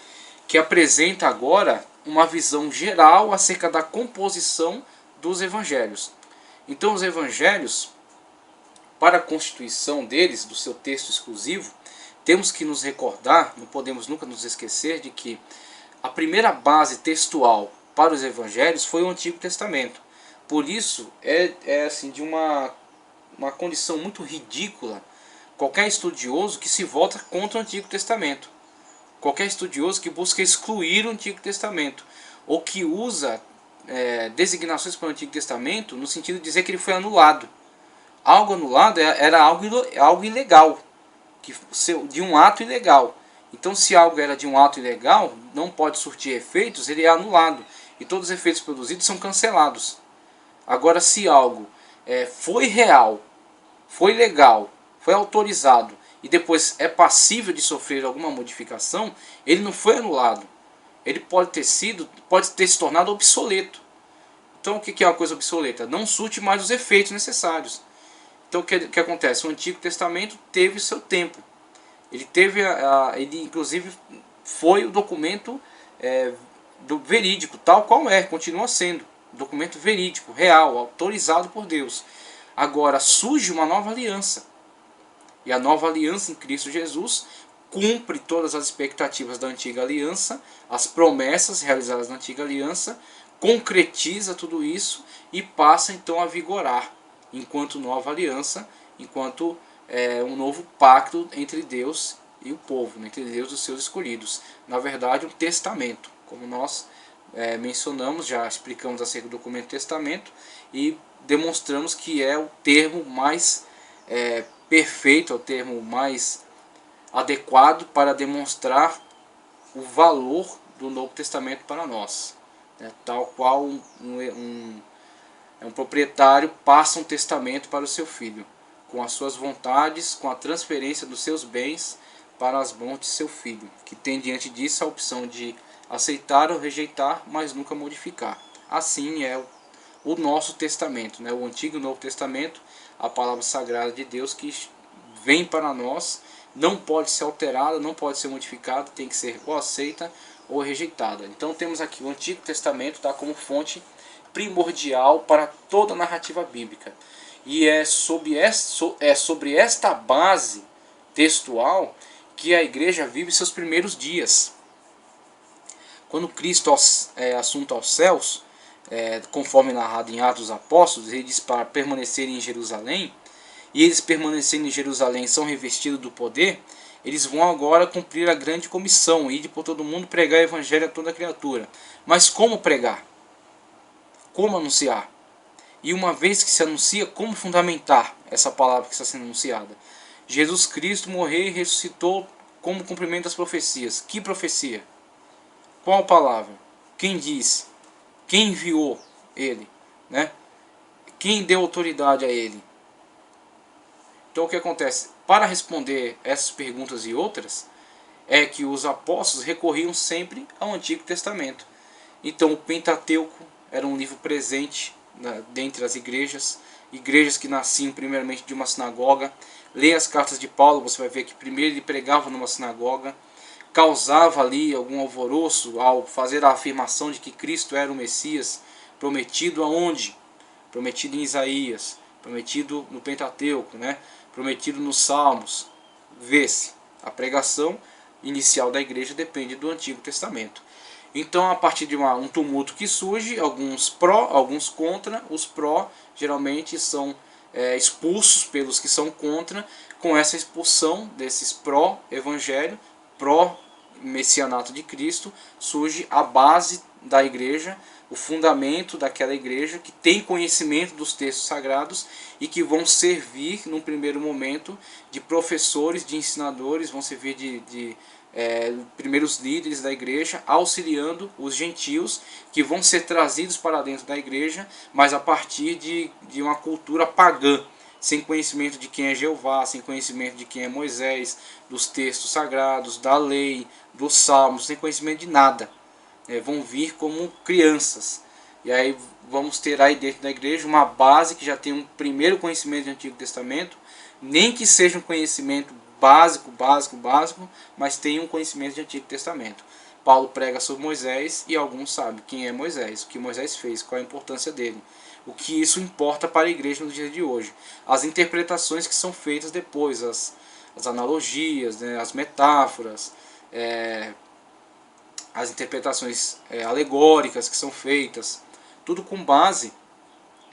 que apresenta agora uma visão geral acerca da composição dos evangelhos. Então, os evangelhos, para a constituição deles, do seu texto exclusivo, temos que nos recordar, não podemos nunca nos esquecer de que a primeira base textual para os evangelhos foi o Antigo Testamento. Por isso, é assim, de uma condição muito ridícula qualquer estudioso que se volta contra o Antigo Testamento. Qualquer estudioso que busca excluir o Antigo Testamento, ou que usa designações para o Antigo Testamento no sentido de dizer que ele foi anulado. Algo anulado era algo ilegal, de um ato ilegal. Então, se algo era de um ato ilegal, não pode surtir efeitos, ele é anulado. E todos os efeitos produzidos são cancelados. Agora, se algo foi real, foi legal, foi autorizado e depois é passível de sofrer alguma modificação, ele não foi anulado. Ele pode ter se tornado obsoleto. Então, o que é uma coisa obsoleta? Não surte mais os efeitos necessários. Então, o que acontece? O Antigo Testamento teve o seu tempo. Ele inclusive foi o documento do verídico, tal qual continua sendo. Documento verídico, real, autorizado por Deus. Agora surge uma nova aliança. E a nova aliança em Cristo Jesus cumpre todas as expectativas da antiga aliança, as promessas realizadas na antiga aliança, concretiza tudo isso e passa então a vigorar enquanto nova aliança, enquanto um novo pacto entre Deus e o povo, entre Deus e os seus escolhidos. Na verdade, um testamento, como nós mencionamos, já explicamos acerca do documento testamento e demonstramos que é o termo mais perfeito, é o termo mais adequado para demonstrar o valor do Novo Testamento para nós. Tal qual um proprietário passa um testamento para o seu filho, com as suas vontades, com a transferência dos seus bens para as mãos de seu filho, que tem diante disso a opção de aceitar ou rejeitar, mas nunca modificar. Assim é o nosso testamento, o Antigo e o Novo Testamento, a palavra sagrada de Deus que vem para nós, não pode ser alterada, não pode ser modificada, tem que ser ou aceita ou rejeitada. Então temos aqui o Antigo Testamento como fonte primordial para toda a narrativa bíblica. E é sobre esta base textual que a igreja vive seus primeiros dias. Quando Cristo assunto aos céus, conforme narrado em Atos dos Apóstolos, ele diz para permanecerem em Jerusalém, e eles permanecendo em Jerusalém são revestidos do poder, eles vão agora cumprir a grande comissão, ir por todo mundo pregar o evangelho a toda criatura. Mas como pregar? Como anunciar? E uma vez que se anuncia, como fundamentar essa palavra que está sendo anunciada? Jesus Cristo morreu e ressuscitou como cumprimento das profecias. Que profecia? Qual palavra? Quem disse? Quem enviou ele? Quem deu autoridade a ele? Então o que acontece? Para responder essas perguntas e outras, é que os apóstolos recorriam sempre ao Antigo Testamento. Então o Pentateuco era um livro presente dentre as igrejas que nasciam primeiramente de uma sinagoga. Leia as cartas de Paulo, você vai ver que primeiro ele pregava numa sinagoga, causava ali algum alvoroço ao fazer a afirmação de que Cristo era o Messias, prometido aonde? Prometido em Isaías, prometido no Pentateuco, prometido nos Salmos. Vê-se, a pregação inicial da igreja depende do Antigo Testamento. Então, a partir de um tumulto que surge, alguns pró, alguns contra. Os pró geralmente são expulsos pelos que são contra. Com essa expulsão desses pró-evangelho, pró-messianato de Cristo, surge a base da igreja, o fundamento daquela igreja que tem conhecimento dos textos sagrados e que vão servir, num primeiro momento, de professores, de ensinadores, vão servir de primeiros líderes da igreja, auxiliando os gentios que vão ser trazidos para dentro da igreja, mas a partir de uma cultura pagã, sem conhecimento de quem é Jeová, sem conhecimento de quem é Moisés, dos textos sagrados, da lei, dos salmos, sem conhecimento de nada. Vão vir como crianças. E aí vamos ter aí dentro da igreja uma base que já tem um primeiro conhecimento do Antigo Testamento, nem que seja um conhecimento básico, mas tem um conhecimento de Antigo Testamento. Paulo prega sobre Moisés e alguns sabem quem é Moisés, o que Moisés fez, qual a importância dele, o que isso importa para a igreja nos dias de hoje, as interpretações que são feitas depois, as analogias, né, as metáforas, as interpretações alegóricas que são feitas, tudo com base,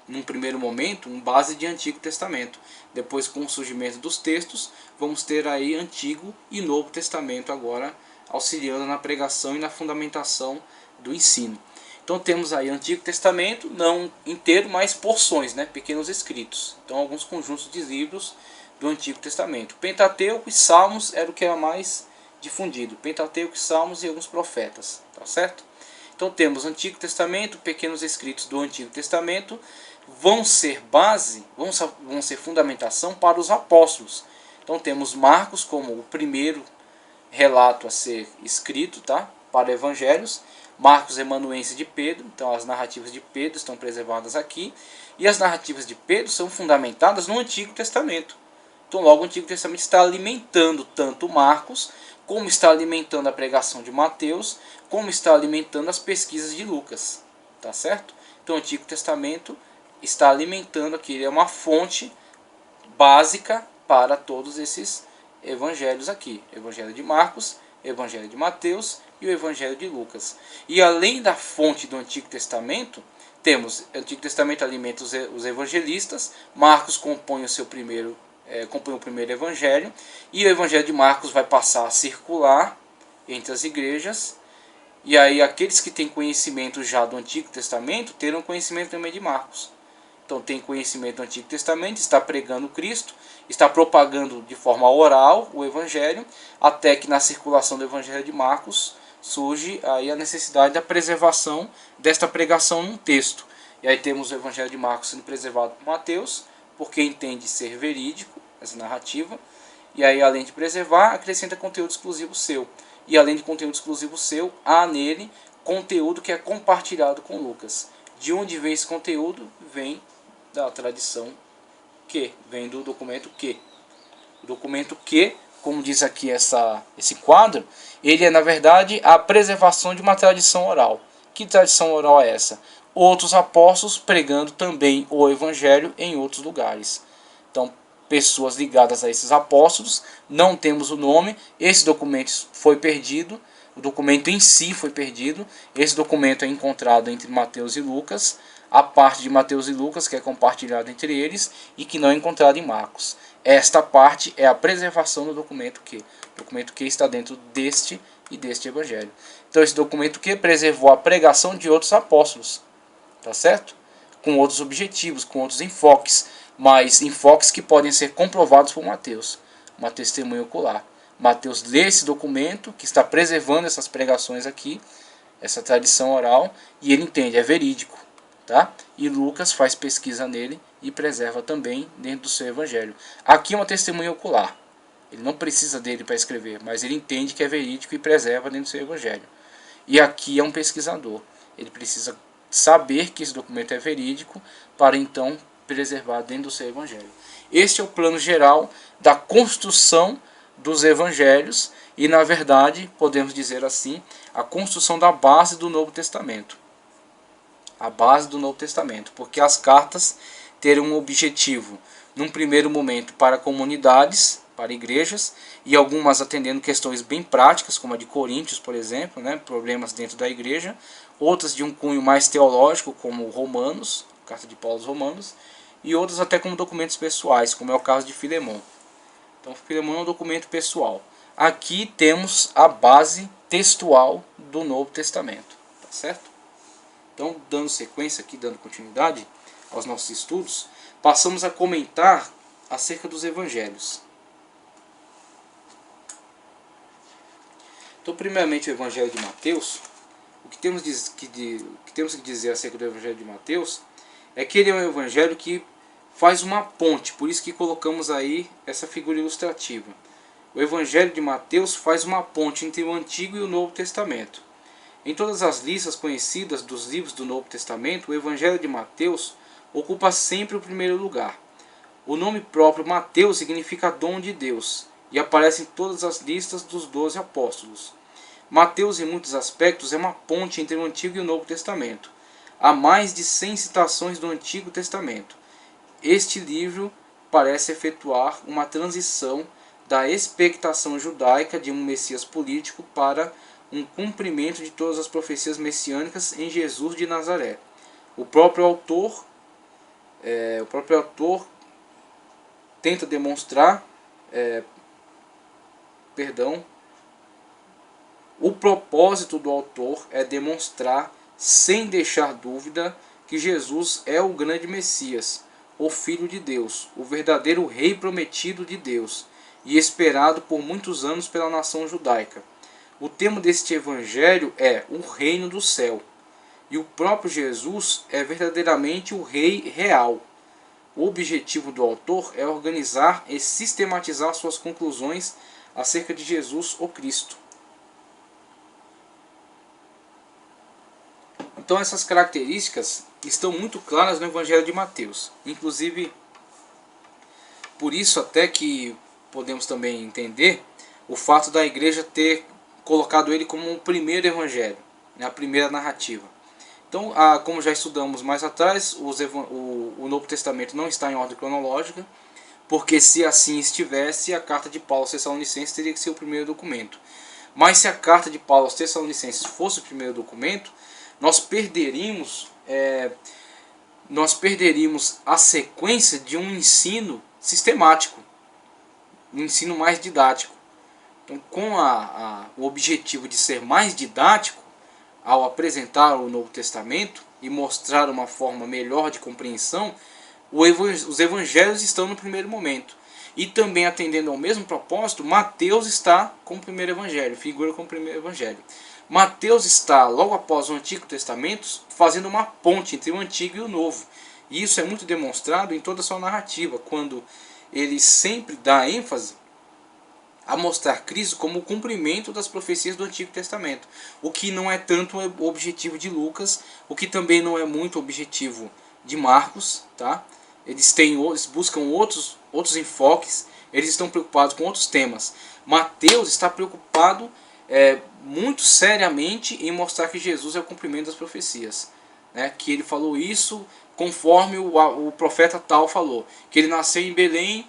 num primeiro momento, base de Antigo Testamento. Depois, com o surgimento dos textos, vamos ter aí Antigo e Novo Testamento agora auxiliando na pregação e na fundamentação do ensino. Então temos aí Antigo Testamento, não inteiro, mas porções, né, pequenos escritos. Então alguns conjuntos de livros do Antigo Testamento. Pentateuco e Salmos era o que era mais difundido. Pentateuco, Salmos e alguns profetas, tá certo? Então temos Antigo Testamento, pequenos escritos do Antigo Testamento, vão ser base, vão ser fundamentação para os apóstolos. Então temos Marcos como o primeiro relato a ser escrito, tá, para evangelhos, Marcos Emanuense de Pedro, então as narrativas de Pedro estão preservadas aqui, e as narrativas de Pedro são fundamentadas no Antigo Testamento. Então logo o Antigo Testamento está alimentando tanto Marcos, como está alimentando a pregação de Mateus, como está alimentando as pesquisas de Lucas, tá certo? Então o Antigo Testamento está alimentando aqui, ele é uma fonte básica para todos esses evangelhos aqui. Evangelho de Marcos, Evangelho de Mateus e o Evangelho de Lucas. E além da fonte do Antigo Testamento, temos o Antigo Testamento alimenta os evangelistas, Marcos compõe o primeiro evangelho, e o Evangelho de Marcos vai passar a circular entre as igrejas, e aí aqueles que têm conhecimento já do Antigo Testamento terão conhecimento também de Marcos. Então tem conhecimento do Antigo Testamento, está pregando Cristo, está propagando de forma oral o Evangelho, até que na circulação do Evangelho de Marcos surge aí a necessidade da preservação desta pregação num texto. E aí temos o Evangelho de Marcos sendo preservado por Mateus, porque entende ser verídico essa narrativa, e aí além de preservar, acrescenta conteúdo exclusivo seu. E além de conteúdo exclusivo seu, há nele conteúdo que é compartilhado com Lucas. De onde vem esse conteúdo? Vem da tradição Q, vem do documento Q. O documento Q, como diz aqui esse quadro, ele é na verdade a preservação de uma tradição oral. Que tradição oral é essa? Outros apóstolos pregando também o evangelho em outros lugares. Então, pessoas ligadas a esses apóstolos, não temos o nome, esse documento foi perdido, o documento em si foi perdido, esse documento é encontrado entre Mateus e Lucas, a parte de Mateus e Lucas que é compartilhada entre eles e que não é encontrada em Marcos. Esta parte é a preservação do documento Q. O documento Q está dentro deste e deste evangelho. Então esse documento Q preservou a pregação de outros apóstolos, tá certo? Com outros objetivos, com outros enfoques, mas enfoques que podem ser comprovados por Mateus, uma testemunha ocular. Mateus lê esse documento que está preservando essas pregações aqui, essa tradição oral, e ele entende, é verídico. Tá? E Lucas faz pesquisa nele e preserva também dentro do seu evangelho. Aqui é uma testemunha ocular. Ele não precisa dele para escrever, mas ele entende que é verídico e preserva dentro do seu evangelho. E aqui é um pesquisador. Ele precisa saber que esse documento é verídico para então preservar dentro do seu evangelho. Este é o plano geral da construção dos evangelhos e, na verdade, podemos dizer assim, a construção da base do Novo Testamento. A base do Novo Testamento, porque as cartas terão um objetivo, num primeiro momento, para comunidades, para igrejas, e algumas atendendo questões bem práticas, como a de Coríntios, por exemplo, né, problemas dentro da igreja, outras de um cunho mais teológico, como Romanos, carta de Paulo aos Romanos, e outras até como documentos pessoais, como é o caso de Filemão. Então, Filemão é um documento pessoal. Aqui temos a base textual do Novo Testamento, tá certo? Então, dando sequência aqui, dando continuidade aos nossos estudos, passamos a comentar acerca dos evangelhos. Então, primeiramente, o evangelho de Mateus. O que temos que dizer acerca do evangelho de Mateus é que ele é um evangelho que faz uma ponte, por isso que colocamos aí essa figura ilustrativa. O evangelho de Mateus faz uma ponte entre o Antigo e o Novo Testamento. Em todas as listas conhecidas dos livros do Novo Testamento, o evangelho de Mateus ocupa sempre o primeiro lugar. O nome próprio Mateus significa dom de Deus e aparece em todas as listas dos 12 apóstolos. Mateus, em muitos aspectos, é uma ponte entre o Antigo e o Novo Testamento. Há mais de 100 citações do Antigo Testamento. Este livro parece efetuar uma transição da expectação judaica de um Messias político para um cumprimento de todas as profecias messiânicas em Jesus de Nazaré. O próprio autor tenta demonstrar, o propósito do autor é demonstrar, sem deixar dúvida, que Jesus é o grande Messias, o Filho de Deus, o verdadeiro Rei prometido de Deus, e esperado por muitos anos pela nação judaica. O tema deste evangelho é o reino do céu, e o próprio Jesus é verdadeiramente o Rei real. O objetivo do autor é organizar e sistematizar suas conclusões acerca de Jesus, o Cristo. Então essas características estão muito claras no Evangelho de Mateus. Inclusive, por isso até que podemos também entender o fato da igreja ter colocado ele como o primeiro evangelho, a primeira narrativa. Então, como já estudamos mais atrás, o Novo Testamento não está em ordem cronológica, porque se assim estivesse, a carta de Paulo aos Tessalonicenses teria que ser o primeiro documento. Mas se a carta de Paulo aos Tessalonicenses fosse o primeiro documento, nós perderíamos a sequência de um ensino sistemático, um ensino mais didático. Então, com o objetivo de ser mais didático, ao apresentar o Novo Testamento e mostrar uma forma melhor de compreensão, os evangelhos estão no primeiro momento. E também atendendo ao mesmo propósito, Mateus está com o primeiro evangelho, figura com o primeiro evangelho. Mateus está, logo após o Antigo Testamento, fazendo uma ponte entre o Antigo e o Novo. E isso é muito demonstrado em toda a sua narrativa, quando ele sempre dá ênfase a mostrar Cristo como o cumprimento das profecias do Antigo Testamento. O que não é tanto o objetivo de Lucas, o que também não é muito o objetivo de Marcos. Tá? Eles buscam outros enfoques, eles estão preocupados com outros temas. Mateus está preocupado muito seriamente em mostrar que Jesus é o cumprimento das profecias. Né? Que ele falou isso conforme o profeta tal falou. Que ele nasceu em Belém,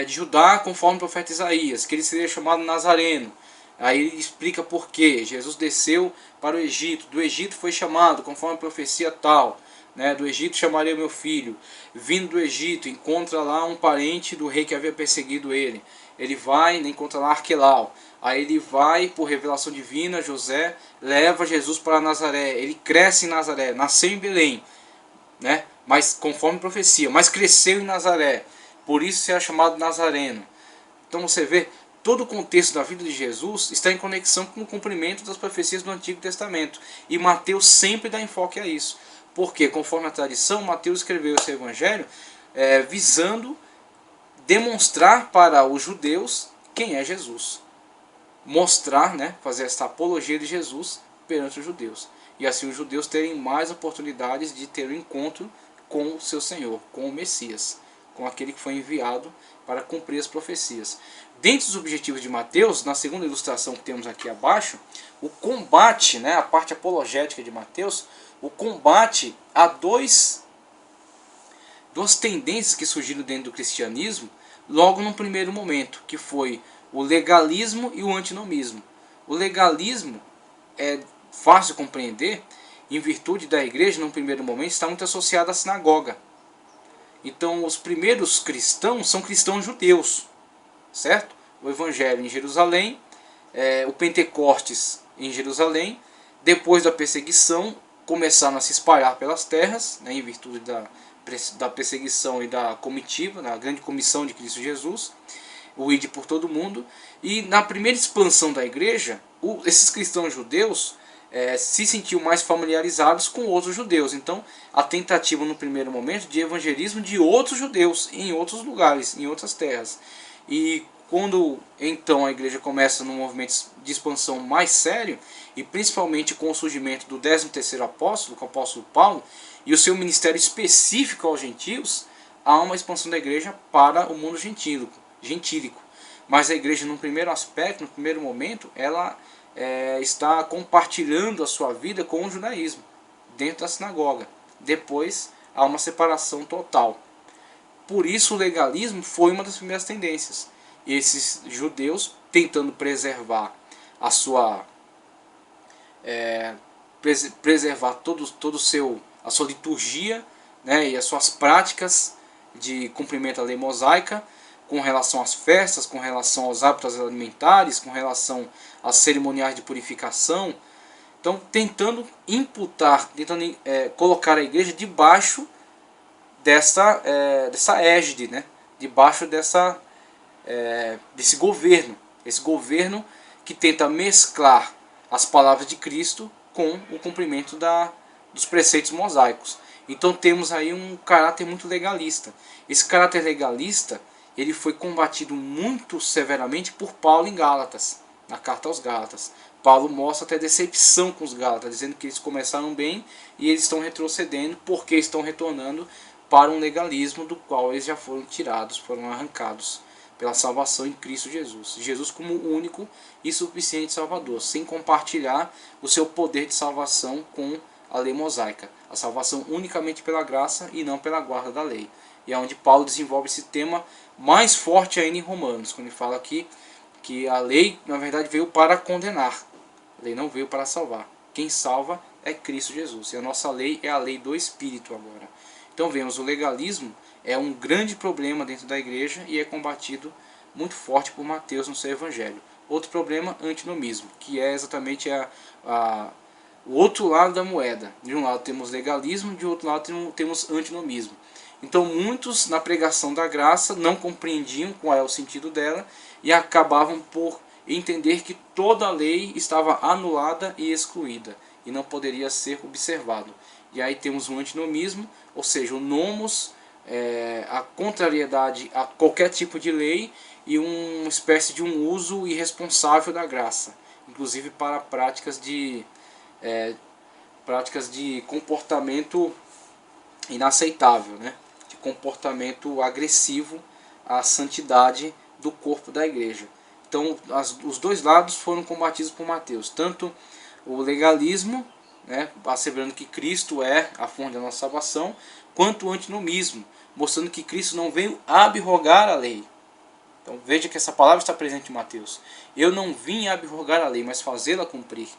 de Judá, conforme o profeta Isaías, que ele seria chamado Nazareno. Aí ele explica por quê. Jesus desceu para o Egito, do Egito foi chamado, conforme a profecia tal. Né? Do Egito chamarei o meu filho. Vindo do Egito, encontra lá um parente do rei que havia perseguido ele. Ele vai, encontra lá Arquelau. Aí ele vai, por revelação divina, José leva Jesus para Nazaré. Ele cresce em Nazaré, nasceu em Belém, né? Mas conforme profecia, mas cresceu em Nazaré. Por isso é chamado Nazareno. Então você vê, todo o contexto da vida de Jesus está em conexão com o cumprimento das profecias do Antigo Testamento. E Mateus sempre dá enfoque a isso. Porque, conforme a tradição, Mateus escreveu esse evangelho visando demonstrar para os judeus quem é Jesus. Mostrar, né, fazer essa apologia de Jesus perante os judeus. E assim os judeus terem mais oportunidades de ter um encontro com o seu Senhor, com o Messias, com aquele que foi enviado para cumprir as profecias. Dentre os objetivos de Mateus, na segunda ilustração que temos aqui abaixo, o combate, né, a parte apologética de Mateus, o combate a duas tendências que surgiram dentro do cristianismo logo no primeiro momento, que foi o legalismo e o antinomismo. O legalismo é fácil de compreender, em virtude da igreja, no primeiro momento, está muito associada à sinagoga. Então, os primeiros cristãos são cristãos judeus, certo? O evangelho em Jerusalém, o Pentecostes em Jerusalém, depois da perseguição, começaram a se espalhar pelas terras, né, em virtude da perseguição e da comitiva, da grande comissão de Cristo Jesus, o ide por todo mundo. E na primeira expansão da igreja, esses cristãos judeus se sentiam mais familiarizados com outros judeus. Então, a tentativa no primeiro momento de evangelismo de outros judeus em outros lugares, em outras terras. E quando então a igreja começa num movimento de expansão mais sério, e principalmente com o surgimento do 13º apóstolo, que é o apóstolo Paulo, e o seu ministério específico aos gentios, há uma expansão da igreja para o mundo gentílico. Mas a igreja, no primeiro aspecto, no primeiro momento, ela está compartilhando a sua vida com o judaísmo, dentro da sinagoga. Depois há uma separação total. Por isso o legalismo foi uma das primeiras tendências. Esses judeus tentando preservar a sua preservar a sua liturgia, né, e as suas práticas de cumprimento à lei mosaica, com relação às festas, com relação aos hábitos alimentares, com relação às cerimoniais de purificação. Então, tentando colocar a igreja debaixo dessa égide, né? Debaixo desse governo. Esse governo que tenta mesclar as palavras de Cristo com o cumprimento dos preceitos mosaicos. Então temos aí um caráter muito legalista. Esse caráter legalista ele foi combatido muito severamente por Paulo em Gálatas, na carta aos Gálatas. Paulo mostra até decepção com os Gálatas, dizendo que eles começaram bem e eles estão retrocedendo porque estão retornando para um legalismo do qual eles já foram tirados, foram arrancados pela salvação em Cristo Jesus. Jesus como o único e suficiente Salvador, sem compartilhar o seu poder de salvação com a lei mosaica. A salvação unicamente pela graça e não pela guarda da lei. E é onde Paulo desenvolve esse tema mais forte ainda em Romanos, quando ele fala aqui que a lei, na verdade, veio para condenar. A lei não veio para salvar. Quem salva é Cristo Jesus. E a nossa lei é a lei do Espírito agora. Então vemos, o legalismo é um grande problema dentro da igreja e é combatido muito forte por Mateus no seu evangelho. Outro problema, antinomismo, que é exatamente o outro lado da moeda. De um lado temos legalismo, de outro lado temos antinomismo. Então muitos na pregação da graça não compreendiam qual é o sentido dela e acabavam por entender que toda a lei estava anulada e excluída e não poderia ser observado. E aí temos o antinomismo, ou seja, o nomos, a contrariedade a qualquer tipo de lei e uma espécie de um uso irresponsável da graça, inclusive para práticas de comportamento inaceitável, né? De comportamento agressivo à santidade do corpo da igreja. Então os dois lados foram combatidos por Mateus, tanto o legalismo, né, asseverando que Cristo é a fonte da nossa salvação, quanto o antinomismo, mostrando que Cristo não veio abrogar a lei. Então veja que essa palavra está presente em Mateus. Eu não vim abrogar a lei, mas fazê-la cumprir.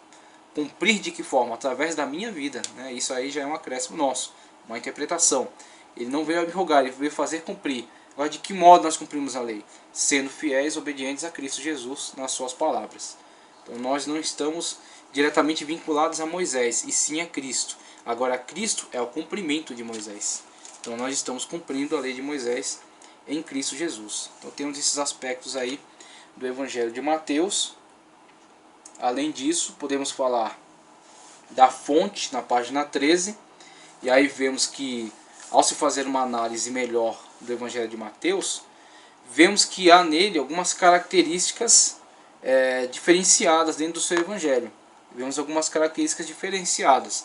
Cumprir de que forma? Através da minha vida, né? Isso aí já é um acréscimo nosso, uma interpretação. Ele não veio abrogar, ele veio fazer cumprir. Agora, de que modo nós cumprimos a lei? Sendo fiéis, obedientes a Cristo Jesus nas suas palavras. Então nós não estamos diretamente vinculados a Moisés, e sim a Cristo. Agora, Cristo é o cumprimento de Moisés. Então nós estamos cumprindo a lei de Moisés em Cristo Jesus. Então temos esses aspectos aí do Evangelho de Mateus. Além disso, podemos falar da fonte na página 13. E aí vemos que, ao se fazer uma análise melhor do Evangelho de Mateus, vemos que há nele algumas características diferenciadas dentro do seu Evangelho. Vemos algumas características diferenciadas.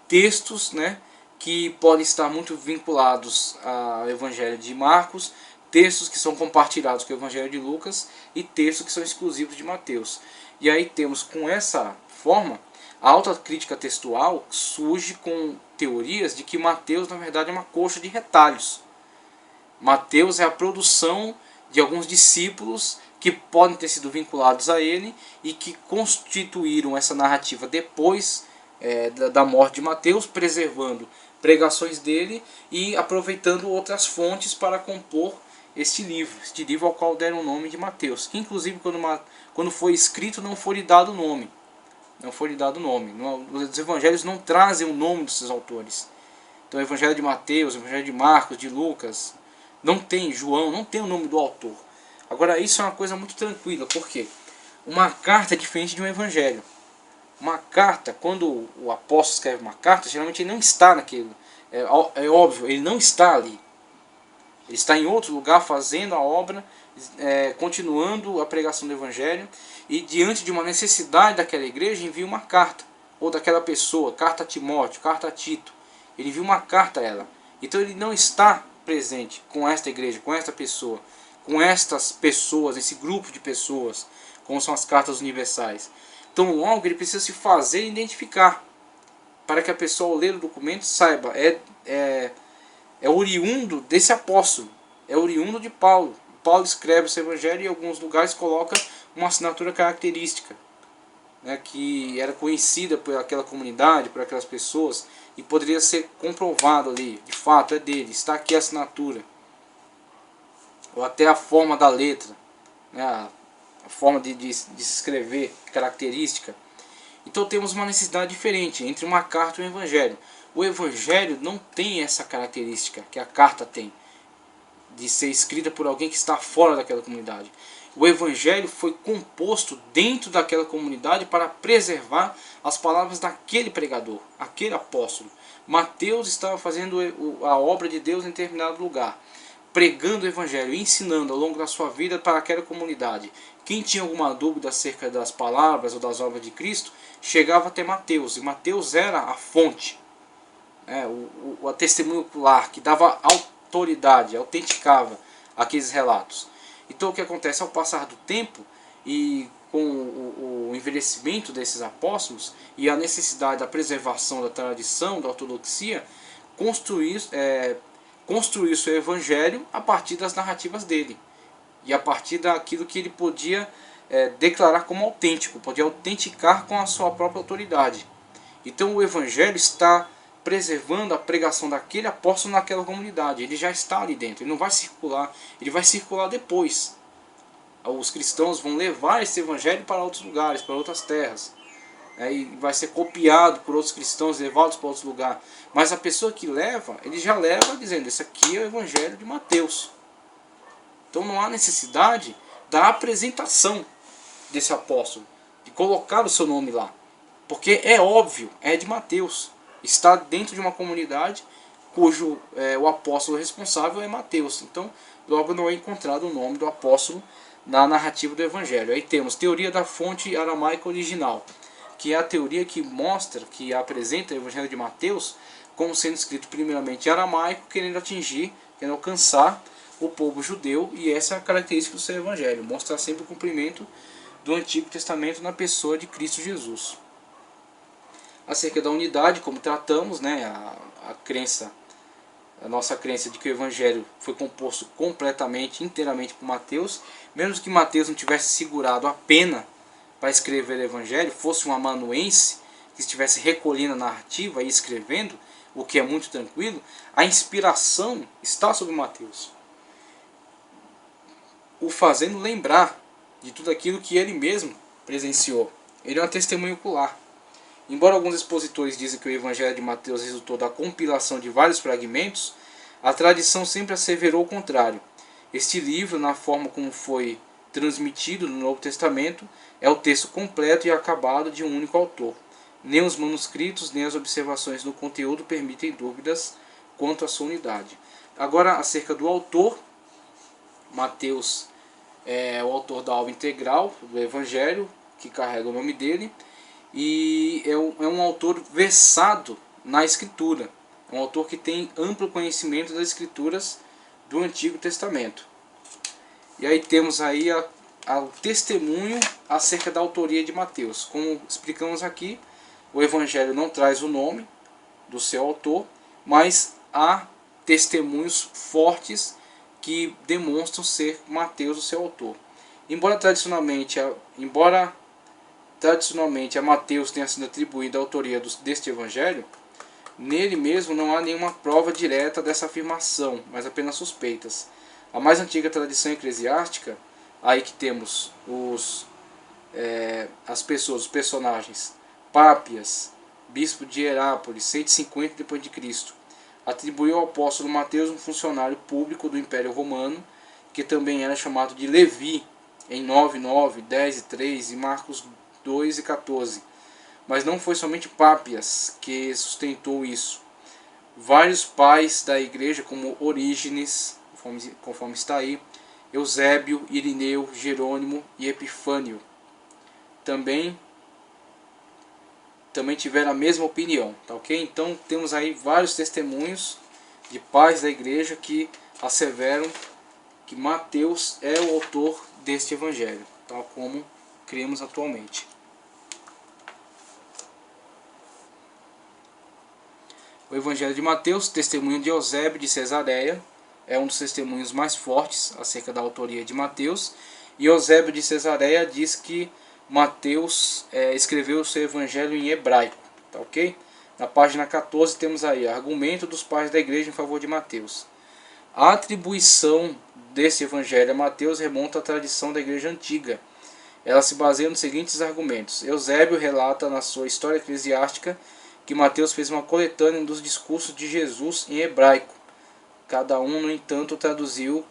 Textos, né, que podem estar muito vinculados ao Evangelho de Marcos, textos que são compartilhados com o Evangelho de Lucas e textos que são exclusivos de Mateus. E aí temos, com essa forma, a autocrítica textual surge com teorias de que Mateus, na verdade, é uma coxa de retalhos. Mateus é a produção de alguns discípulos que podem ter sido vinculados a ele e que constituíram essa narrativa depois da morte de Mateus, preservando pregações dele e aproveitando outras fontes para compor este livro ao qual deram o nome de Mateus, que inclusive quando foi escrito não foi lhe dado nome. Não foi lhe dado nome. Os evangelhos não trazem o nome dos seus autores. Então o evangelho de Mateus, o evangelho de Marcos, de Lucas, não tem, João, não tem o nome do autor. Agora isso é uma coisa muito tranquila, porque uma carta é diferente de um evangelho. Uma carta, quando o apóstolo escreve uma carta, geralmente ele não está naquele... É óbvio, ele não está ali. Ele está em outro lugar fazendo a obra, continuando a pregação do evangelho, e diante de uma necessidade daquela igreja envia uma carta, ou daquela pessoa, carta a Timóteo, carta a Tito. Ele envia uma carta a ela. Então ele não está presente com esta igreja, com esta pessoa, com estas pessoas, esse grupo de pessoas, como são as cartas universais. Então logo ele precisa se fazer identificar, para que a pessoa ao ler o documento saiba, é oriundo desse apóstolo, é oriundo de Paulo. Paulo escreve esse evangelho e em alguns lugares coloca uma assinatura característica, né, que era conhecida por aquela comunidade, por aquelas pessoas, e poderia ser comprovado ali, de fato é dele, está aqui a assinatura. Ou até a forma da letra, né, a forma de se escrever, característica. Então temos uma necessidade diferente entre uma carta e um evangelho. O evangelho não tem essa característica que a carta tem, de ser escrita por alguém que está fora daquela comunidade. O evangelho foi composto dentro daquela comunidade para preservar as palavras daquele pregador, aquele apóstolo. Mateus estava fazendo a obra de Deus em determinado lugar, pregando o evangelho, ensinando ao longo da sua vida para aquela comunidade. Quem tinha alguma dúvida acerca das palavras ou das obras de Cristo, chegava até Mateus, e Mateus era a fonte, a testemunho ocular, que dava autoridade, autenticava aqueles relatos. Então o que acontece ao passar do tempo e com o envelhecimento desses apóstolos e a necessidade da preservação da tradição, da ortodoxia, construir seu evangelho a partir das narrativas dele e a partir daquilo que ele podia declarar como autêntico, podia autenticar com a sua própria autoridade. Então o evangelho está preservando a pregação daquele apóstolo naquela comunidade. Ele já está ali dentro, ele não vai circular, ele vai circular depois. Os cristãos vão levar esse evangelho para outros lugares, para outras terras. E vai ser copiado por outros cristãos, levados para outros lugares. Mas a pessoa que leva, ele já leva dizendo, esse aqui é o evangelho de Mateus. Então não há necessidade da apresentação desse apóstolo, de colocar o seu nome lá. Porque é óbvio, é de Mateus. Está dentro de uma comunidade cujo o apóstolo responsável é Mateus. Então logo não é encontrado o nome do apóstolo na narrativa do evangelho. Aí temos teoria da fonte aramaica original, que é a teoria que mostra, que apresenta o evangelho de Mateus como sendo escrito primeiramente em aramaico, querendo alcançar o povo judeu, e essa é a característica do seu evangelho, mostrar sempre o cumprimento do Antigo Testamento na pessoa de Cristo Jesus. Acerca da unidade, como tratamos, né, a nossa crença de que o evangelho foi composto completamente, inteiramente por Mateus, mesmo que Mateus não tivesse segurado a pena para escrever o evangelho, fosse um amanuense que estivesse recolhendo a narrativa e escrevendo, o que é muito tranquilo, a inspiração está sobre Mateus, o fazendo lembrar de tudo aquilo que ele mesmo presenciou. Ele é uma testemunha ocular. Embora alguns expositores dizem que o evangelho de Mateus resultou da compilação de vários fragmentos, a tradição sempre asseverou o contrário. Este livro, na forma como foi transmitido no Novo Testamento, é o texto completo e acabado de um único autor. Nem os manuscritos, nem as observações no conteúdo permitem dúvidas quanto à sua unidade. Agora, acerca do autor, Mateus é o autor da obra integral do Evangelho, que carrega o nome dele, e é um autor versado na Escritura, é um autor que tem amplo conhecimento das Escrituras do Antigo Testamento. E aí temos aí o testemunho acerca da autoria de Mateus. Como explicamos aqui, o Evangelho não traz o nome do seu autor, mas há testemunhos fortes que demonstram ser Mateus o seu autor. Embora tradicionalmente a Mateus tenha sido atribuída a autoria deste evangelho, nele mesmo não há nenhuma prova direta dessa afirmação, mas apenas suspeitas. A mais antiga tradição eclesiástica, aí que temos os personagens Pápias, bispo de Herápolis, 150 d.C., atribuiu ao apóstolo Mateus um funcionário público do Império Romano, que também era chamado de Levi, em 9:9, 10:3 e Marcos 2:14. Mas não foi somente Pápias que sustentou isso. Vários pais da igreja, como Orígenes, conforme está aí, Eusébio, Irineu, Jerônimo e Epifânio, também tiveram a mesma opinião, tá ok? Então temos aí vários testemunhos de pais da igreja que asseveram que Mateus é o autor deste evangelho, tal como cremos atualmente. O evangelho de Mateus, testemunho de Eusébio de Cesareia, é um dos testemunhos mais fortes acerca da autoria de Mateus, e Eusébio de Cesareia diz que Mateus escreveu o seu evangelho em hebraico, tá ok? Na página 14 temos aí, argumento dos pais da igreja em favor de Mateus. A atribuição desse evangelho a Mateus remonta à tradição da igreja antiga. Ela se baseia nos seguintes argumentos. Eusébio relata na sua história eclesiástica que Mateus fez uma coletânea dos discursos de Jesus em hebraico. Cada um, no entanto, traduziu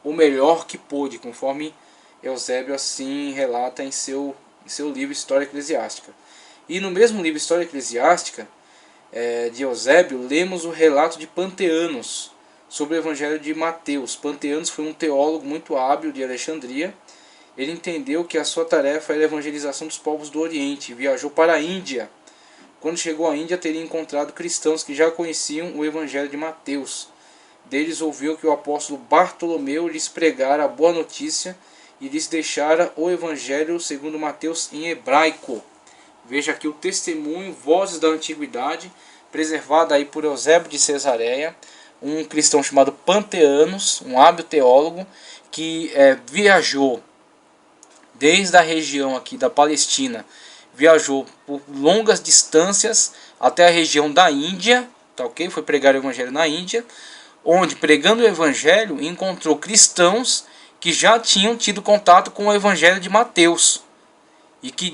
o melhor que pôde, conforme Eusébio assim relata em seu livro História Eclesiástica. E no mesmo livro História Eclesiástica de Eusébio, lemos o relato de Panteanos sobre o Evangelho de Mateus. Panteanos foi um teólogo muito hábil de Alexandria. Ele entendeu que a sua tarefa era a evangelização dos povos do Oriente e viajou para a Índia. Quando chegou à Índia, teria encontrado cristãos que já conheciam o Evangelho de Mateus. Deles ouviu que o apóstolo Bartolomeu lhes pregara a boa notícia e lhes deixara o Evangelho segundo Mateus em hebraico. Veja aqui o testemunho, Vozes da Antiguidade, preservada aí por Eusébio de Cesareia, um cristão chamado Panteanos, um hábil teólogo, que viajou desde a região aqui da Palestina, viajou por longas distâncias até a região da Índia, tá ok? Foi pregar o Evangelho na Índia, onde, pregando o Evangelho, encontrou cristãos que já tinham tido contato com o Evangelho de Mateus e que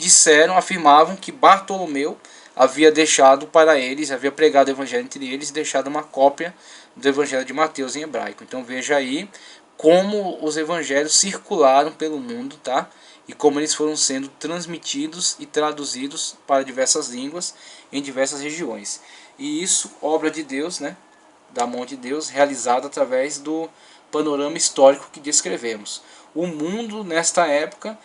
afirmavam que Bartolomeu havia deixado para eles, havia pregado o Evangelho entre eles e deixado uma cópia do Evangelho de Mateus em hebraico. Então veja aí como os evangelhos circularam pelo mundo, tá? E como eles foram sendo transmitidos e traduzidos para diversas línguas em diversas regiões. E isso, obra de Deus, né? Da mão de Deus, realizada através do panorama histórico que descrevemos. O mundo nesta época,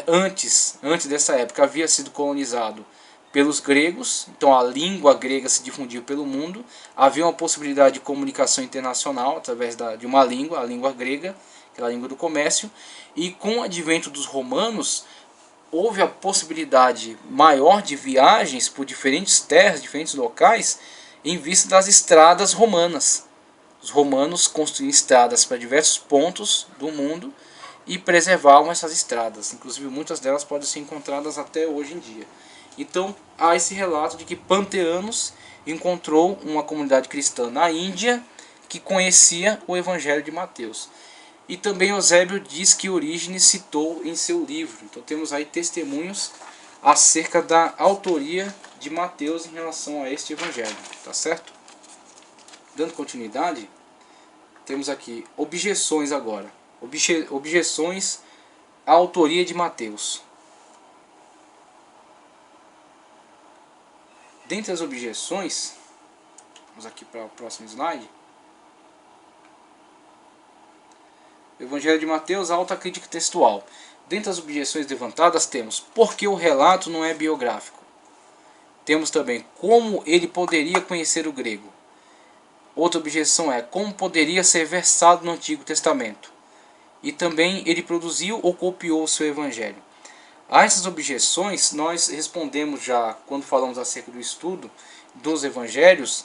antes dessa época, havia sido colonizado pelos gregos, então a língua grega se difundiu pelo mundo, havia uma possibilidade de comunicação internacional através de uma língua, a língua grega, que é a língua do comércio, e com o advento dos romanos, houve a possibilidade maior de viagens por diferentes terras, diferentes locais, em vista das estradas romanas. Os romanos construíam estradas para diversos pontos do mundo e preservavam essas estradas. Inclusive muitas delas podem ser encontradas até hoje em dia. Então há esse relato de que Panteanos encontrou uma comunidade cristã na Índia que conhecia o Evangelho de Mateus. E também Eusébio diz que Orígenes citou em seu livro. Então temos aí testemunhos acerca da autoria de Mateus em relação a este Evangelho. Tá certo? Dando continuidade, temos aqui objeções agora. Objeções à autoria de Mateus. Dentre as objeções, vamos aqui para o próximo slide. O Evangelho de Mateus, alta crítica textual. Dentre as objeções levantadas temos porque o relato não é biográfico. Temos também como ele poderia conhecer o grego. Outra objeção é como poderia ser versado no Antigo Testamento. E também ele produziu ou copiou o seu Evangelho. A essas objeções nós respondemos já quando falamos acerca do estudo dos Evangelhos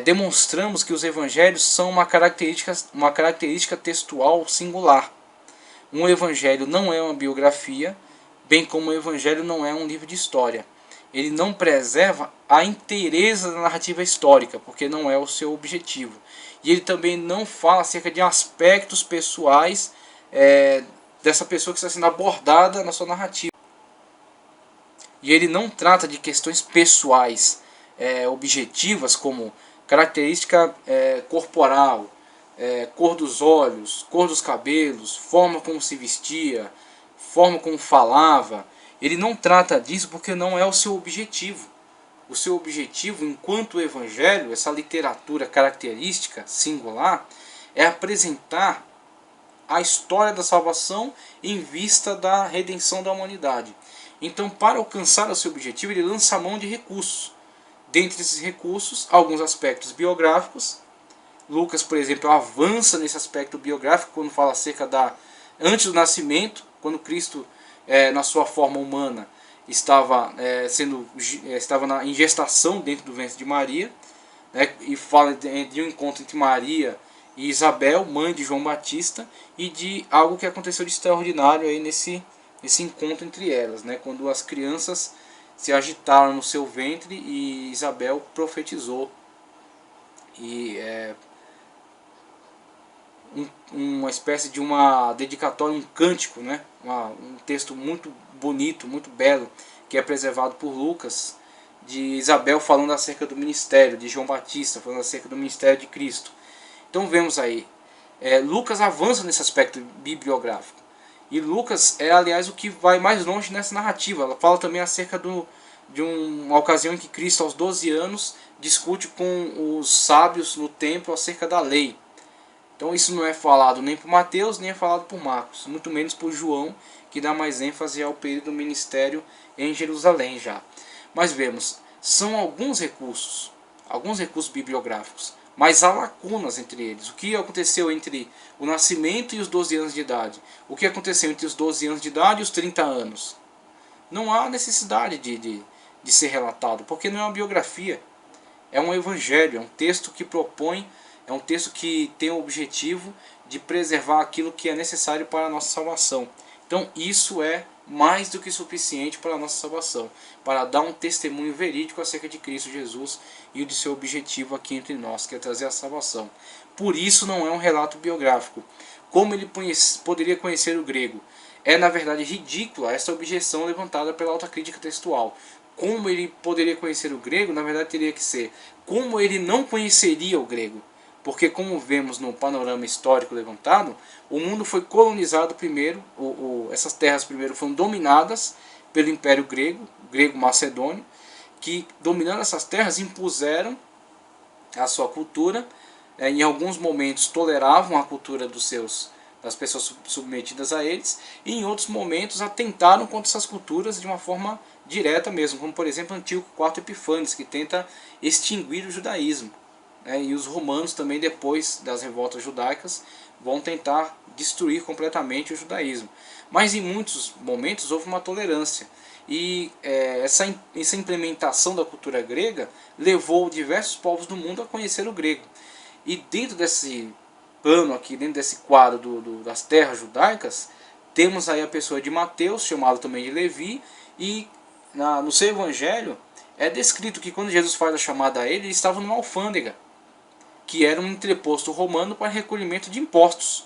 demonstramos que os evangelhos são uma característica textual singular. Um evangelho não é uma biografia, bem como o evangelho não é um livro de história. Ele não preserva a inteireza da narrativa histórica, porque não é o seu objetivo. E ele também não fala acerca de aspectos pessoais dessa pessoa que está sendo abordada na sua narrativa. E ele não trata de questões pessoais objetivas, como característica corporal, cor dos olhos, cor dos cabelos, forma como se vestia, forma como falava. Ele não trata disso porque não é o seu objetivo. O seu objetivo, enquanto evangelho, essa literatura característica singular, é apresentar a história da salvação em vista da redenção da humanidade. Então, para alcançar o seu objetivo, ele lança a mão de recursos. Dentre esses recursos, alguns aspectos biográficos. Lucas, por exemplo, avança nesse aspecto biográfico quando fala acerca antes do nascimento, quando Cristo, na sua forma humana, estava em gestação dentro do ventre de Maria, né, e fala de um encontro entre Maria e Isabel, mãe de João Batista, e de algo que aconteceu de extraordinário aí nesse encontro entre elas, né, quando as crianças se agitaram no seu ventre e Isabel profetizou. E uma espécie de uma dedicatória, um cântico, né, um texto muito bonito, muito belo, que é preservado por Lucas, de Isabel falando acerca do ministério de João Batista, falando acerca do ministério de Cristo. Então vemos aí, Lucas avança nesse aspecto bibliográfico. E Lucas é, aliás, o que vai mais longe nessa narrativa. Ela fala também acerca de uma ocasião em que Cristo, aos 12 anos, discute com os sábios no templo acerca da lei. Então isso não é falado nem por Mateus, nem é falado por Marcos, muito menos por João, que dá mais ênfase ao período do ministério em Jerusalém já. Mas vemos, são alguns recursos bibliográficos, mas há lacunas entre eles. O que aconteceu entre o nascimento e os 12 anos de idade? O que aconteceu entre os 12 anos de idade e os 30 anos? Não há necessidade de ser relatado, porque não é uma biografia. É um evangelho, é um texto que propõe, é um texto que tem o objetivo de preservar aquilo que é necessário para a nossa salvação. Então isso é mais do que suficiente para a nossa salvação, para dar um testemunho verídico acerca de Cristo Jesus e de seu objetivo aqui entre nós, que é trazer a salvação. Por isso não é um relato biográfico. Como ele poderia conhecer o grego? É na verdade ridícula essa objeção levantada pela autocrítica textual. Como ele poderia conhecer o grego? Na verdade teria que ser como ele não conheceria o grego. Porque, como vemos no panorama histórico levantado, o mundo foi colonizado primeiro, essas terras primeiro foram dominadas pelo Império grego-macedônio, que, dominando essas terras, impuseram a sua cultura, em alguns momentos toleravam a cultura das pessoas submetidas a eles, e em outros momentos atentaram contra essas culturas de uma forma direta mesmo, como por exemplo Antíoco IV Epifânes, que tenta extinguir o judaísmo. E os romanos também, depois das revoltas judaicas, vão tentar destruir completamente o judaísmo. Mas em muitos momentos houve uma tolerância. E essa implementação da cultura grega levou diversos povos do mundo a conhecer o grego. E dentro desse plano aqui, dentro desse quadro das terras judaicas, temos aí a pessoa de Mateus, chamado também de Levi, e no seu evangelho é descrito que quando Jesus faz a chamada a ele estava numa alfândega, que era um entreposto romano para recolhimento de impostos.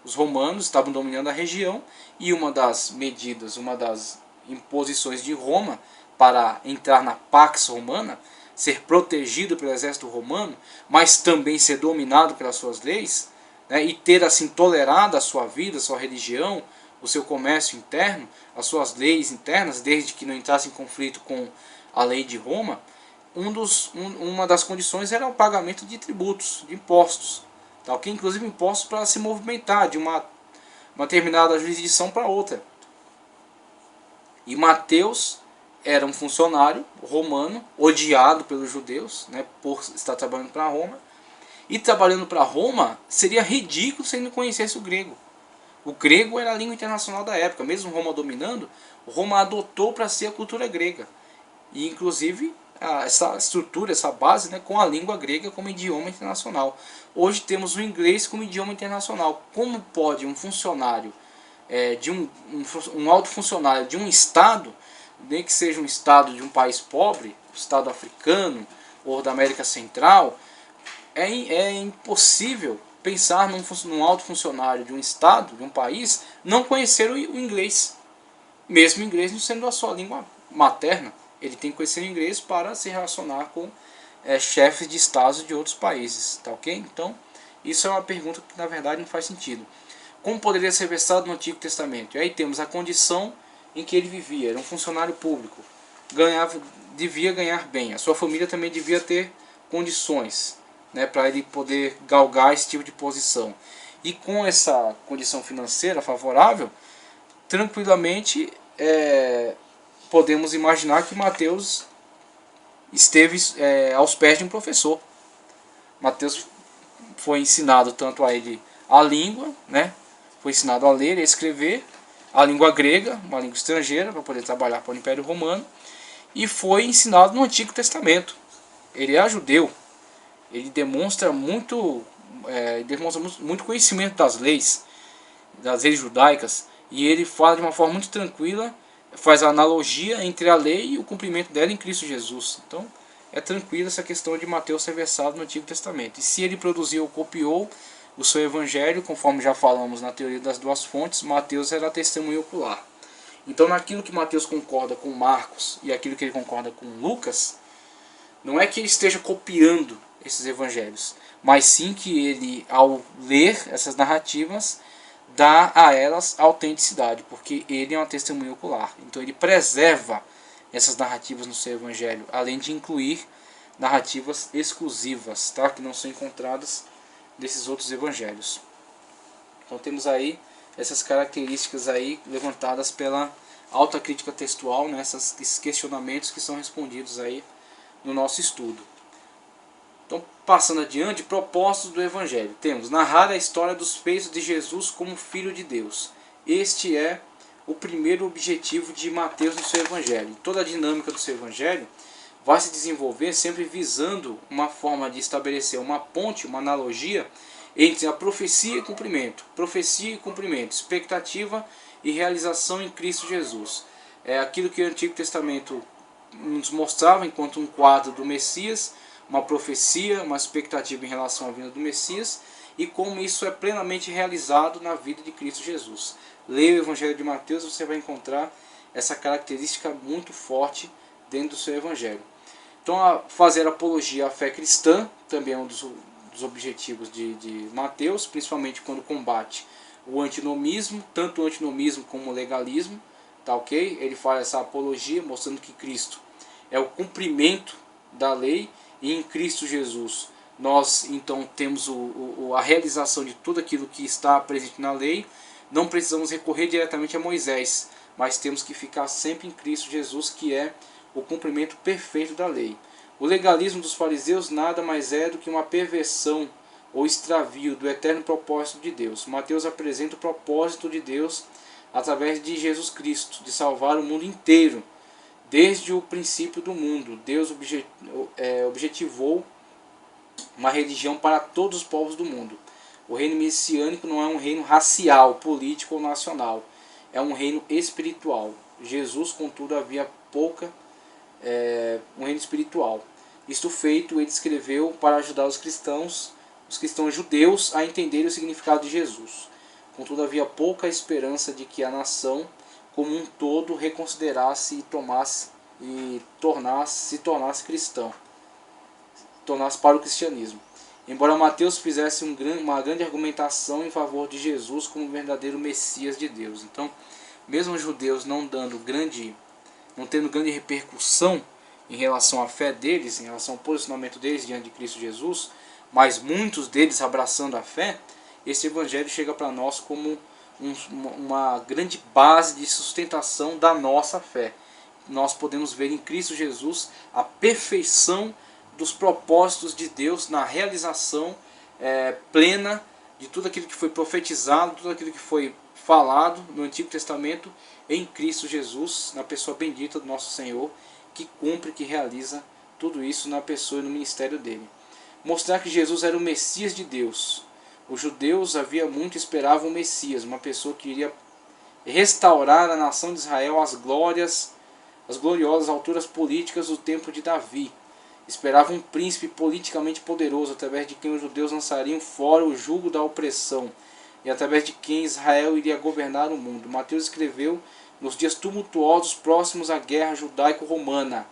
Os romanos estavam dominando a região e uma das medidas, uma das imposições de Roma para entrar na Pax Romana, ser protegido pelo exército romano, mas também ser dominado pelas suas leis, e ter assim tolerado a sua vida, a sua religião, o seu comércio interno, as suas leis internas, desde que não entrasse em conflito com a lei de Roma, uma das condições era o pagamento de tributos, de impostos, que inclusive impostos para se movimentar de uma determinada jurisdição para outra. E Mateus era um funcionário romano, odiado pelos judeus, por estar trabalhando para Roma. E trabalhando para Roma seria ridículo se ele não conhecesse o grego. O grego era a língua internacional da época, mesmo Roma dominando, Roma adotou para si a cultura grega. E inclusive essa estrutura, essa base, né, com a língua grega como idioma internacional. Hoje temos o inglês como idioma internacional. Como pode um funcionário, um alto funcionário de um estado, nem que seja um estado de um país pobre, um estado africano ou da América Central, é impossível pensar num alto funcionário de um estado, de um país, não conhecer o inglês. Mesmo o inglês não sendo a sua língua materna, ele tem que conhecer o inglês para se relacionar com chefes de estados de outros países, tá ok? Então, isso é uma pergunta que na verdade não faz sentido. Como poderia ser versado no Antigo Testamento? E aí temos a condição em que ele vivia, era um funcionário público, devia ganhar bem, a sua família também devia ter condições, né, para ele poder galgar esse tipo de posição. E com essa condição financeira favorável, tranquilamente podemos imaginar que Mateus esteve aos pés de um professor. Mateus foi ensinado tanto a ele a língua, né? Foi ensinado a ler e a escrever, a língua grega, uma língua estrangeira, para poder trabalhar para o Império Romano, e foi ensinado no Antigo Testamento. Ele é judeu, ele demonstra muito conhecimento das leis judaicas, e ele fala de uma forma muito tranquila, faz a analogia entre a lei e o cumprimento dela em Cristo Jesus. Então é tranquila essa questão de Mateus ser versado no Antigo Testamento. E se ele produziu ou copiou o seu evangelho, conforme já falamos na teoria das duas fontes, Mateus era testemunho ocular. Então naquilo que Mateus concorda com Marcos e aquilo que ele concorda com Lucas, não é que ele esteja copiando esses evangelhos, mas sim que ele, ao ler essas narrativas, dá a elas autenticidade, porque ele é uma testemunha ocular. Então ele preserva essas narrativas no seu evangelho, além de incluir narrativas exclusivas, tá? Que não são encontradas desses outros evangelhos. Então temos aí essas características aí levantadas pela alta crítica textual, né? Esses questionamentos que são respondidos aí no nosso estudo. Então, passando adiante, propósitos do Evangelho. Temos narrar a história dos feitos de Jesus como Filho de Deus. Este é o primeiro objetivo de Mateus no seu Evangelho. Toda a dinâmica do seu Evangelho vai se desenvolver sempre visando uma forma de estabelecer uma ponte, uma analogia entre a profecia e cumprimento. Profecia e cumprimento, expectativa e realização em Cristo Jesus. É aquilo que o Antigo Testamento nos mostrava enquanto um quadro do Messias, uma profecia, uma expectativa em relação à vinda do Messias, e como isso é plenamente realizado na vida de Cristo Jesus. Leia o Evangelho de Mateus e você vai encontrar essa característica muito forte dentro do seu Evangelho. Então, fazer apologia à fé cristã também é um dos objetivos de Mateus, principalmente quando combate o antinomismo, tanto o antinomismo como o legalismo, tá ok? Ele faz essa apologia mostrando que Cristo é o cumprimento da lei, e em Cristo Jesus nós então temos a realização de tudo aquilo que está presente na lei. Não precisamos recorrer diretamente a Moisés, mas temos que ficar sempre em Cristo Jesus, que é o cumprimento perfeito da lei. O legalismo dos fariseus nada mais é do que uma perversão ou extravio do eterno propósito de Deus. Mateus apresenta o propósito de Deus através de Jesus Cristo, de salvar o mundo inteiro. Desde o princípio do mundo, Deus objetivou uma religião para todos os povos do mundo. O reino messiânico não é um reino racial, político ou nacional. É um reino espiritual. Jesus, contudo, havia um reino espiritual. Isto feito, ele escreveu para ajudar os cristãos judeus a entenderem o significado de Jesus. Contudo, havia pouca esperança de que a nação como um todo reconsiderasse e se tornasse cristão, tornasse para o cristianismo. Embora Mateus fizesse uma grande argumentação em favor de Jesus como o verdadeiro Messias de Deus. Então, mesmo os judeus não tendo grande repercussão em relação à fé deles, em relação ao posicionamento deles diante de Cristo Jesus, mas muitos deles abraçando a fé, esse evangelho chega para nós como uma grande base de sustentação da nossa fé. Nós podemos ver em Cristo Jesus a perfeição dos propósitos de Deus na realização plena de tudo aquilo que foi profetizado, tudo aquilo que foi falado no Antigo Testamento em Cristo Jesus, na pessoa bendita do nosso Senhor, que cumpre, que realiza tudo isso na pessoa e no ministério dele. Mostrar que Jesus era o Messias de Deus. Os judeus havia muito esperavam o Messias, uma pessoa que iria restaurar a nação de Israel às gloriosas alturas políticas do tempo de Davi. Esperavam um príncipe politicamente poderoso, através de quem os judeus lançariam fora o jugo da opressão, e através de quem Israel iria governar o mundo. Mateus escreveu nos dias tumultuosos próximos à guerra judaico-romana,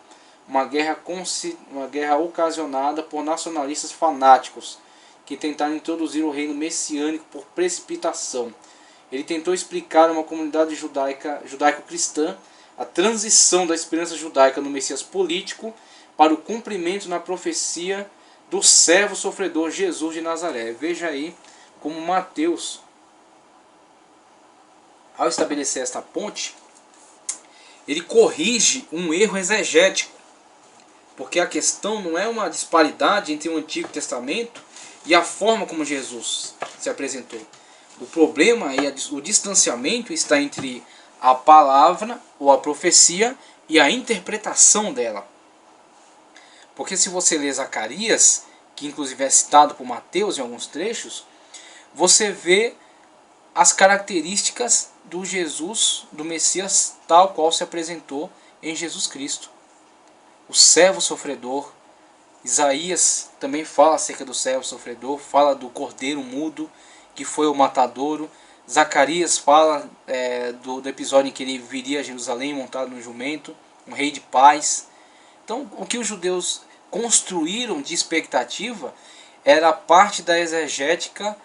uma guerra ocasionada por nacionalistas fanáticos, que tentaram introduzir o reino messiânico por precipitação. Ele tentou explicar a uma comunidade judaico-cristã a transição da esperança judaica no Messias político para o cumprimento na profecia do servo sofredor Jesus de Nazaré. Veja aí como Mateus, ao estabelecer esta ponte, ele corrige um erro exegético, porque a questão não é uma disparidade entre o Antigo Testamento e a forma como Jesus se apresentou. O problema e o distanciamento está entre a palavra ou a profecia e a interpretação dela. Porque se você lê Zacarias, que inclusive é citado por Mateus em alguns trechos, você vê as características do Jesus, do Messias, tal qual se apresentou em Jesus Cristo. O servo sofredor. Isaías também fala acerca do servo sofredor, fala do cordeiro mudo, que foi o matadouro. Zacarias fala do episódio em que ele viria a Jerusalém montado no jumento, um rei de paz. Então, o que os judeus construíram de expectativa era parte da exegética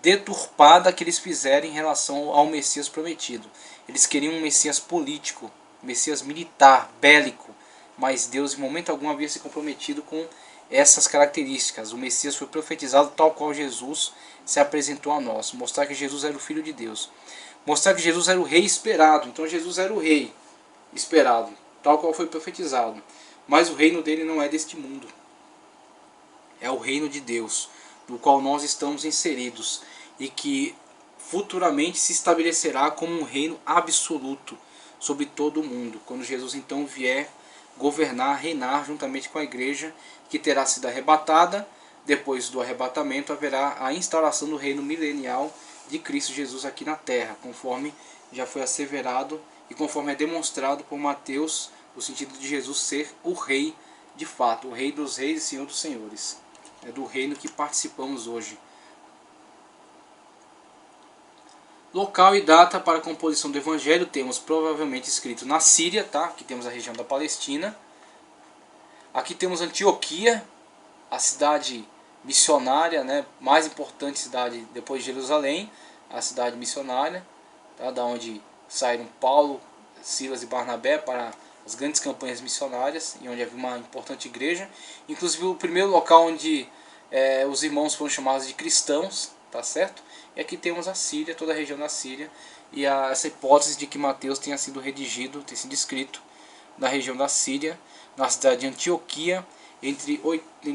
deturpada que eles fizeram em relação ao Messias prometido. Eles queriam um Messias político, um Messias militar, bélico, mas Deus em momento algum havia se comprometido com essas características. O Messias foi profetizado tal qual Jesus se apresentou a nós. Mostrar que Jesus era o Filho de Deus. Mostrar que Jesus era o rei esperado. Então Jesus era o rei esperado, tal qual foi profetizado. Mas o reino dele não é deste mundo. É o reino de Deus, no qual nós estamos inseridos, e que futuramente se estabelecerá como um reino absoluto sobre todo o mundo, quando Jesus então vier governar, reinar juntamente com a igreja, que terá sido arrebatada. Depois do arrebatamento haverá a instauração do reino milenial de Cristo Jesus aqui na terra, conforme já foi asseverado e conforme é demonstrado por Mateus, no sentido de Jesus ser o rei de fato, o rei dos reis e senhor dos senhores. É do reino que participamos hoje. Local e data para a composição do Evangelho temos provavelmente escrito na Síria, tá? Aqui temos a região da Palestina. Aqui temos Antioquia, a cidade missionária, né? Mais importante cidade depois de Jerusalém, a cidade missionária, tá? Da onde saíram Paulo, Silas e Barnabé para as grandes campanhas missionárias, e onde havia uma importante igreja. Inclusive o primeiro local onde os irmãos foram chamados de cristãos, tá certo? E aqui temos a Síria, toda a região da Síria, e essa hipótese de que Mateus tenha sido redigido, tenha sido escrito na região da Síria, na cidade de Antioquia, entre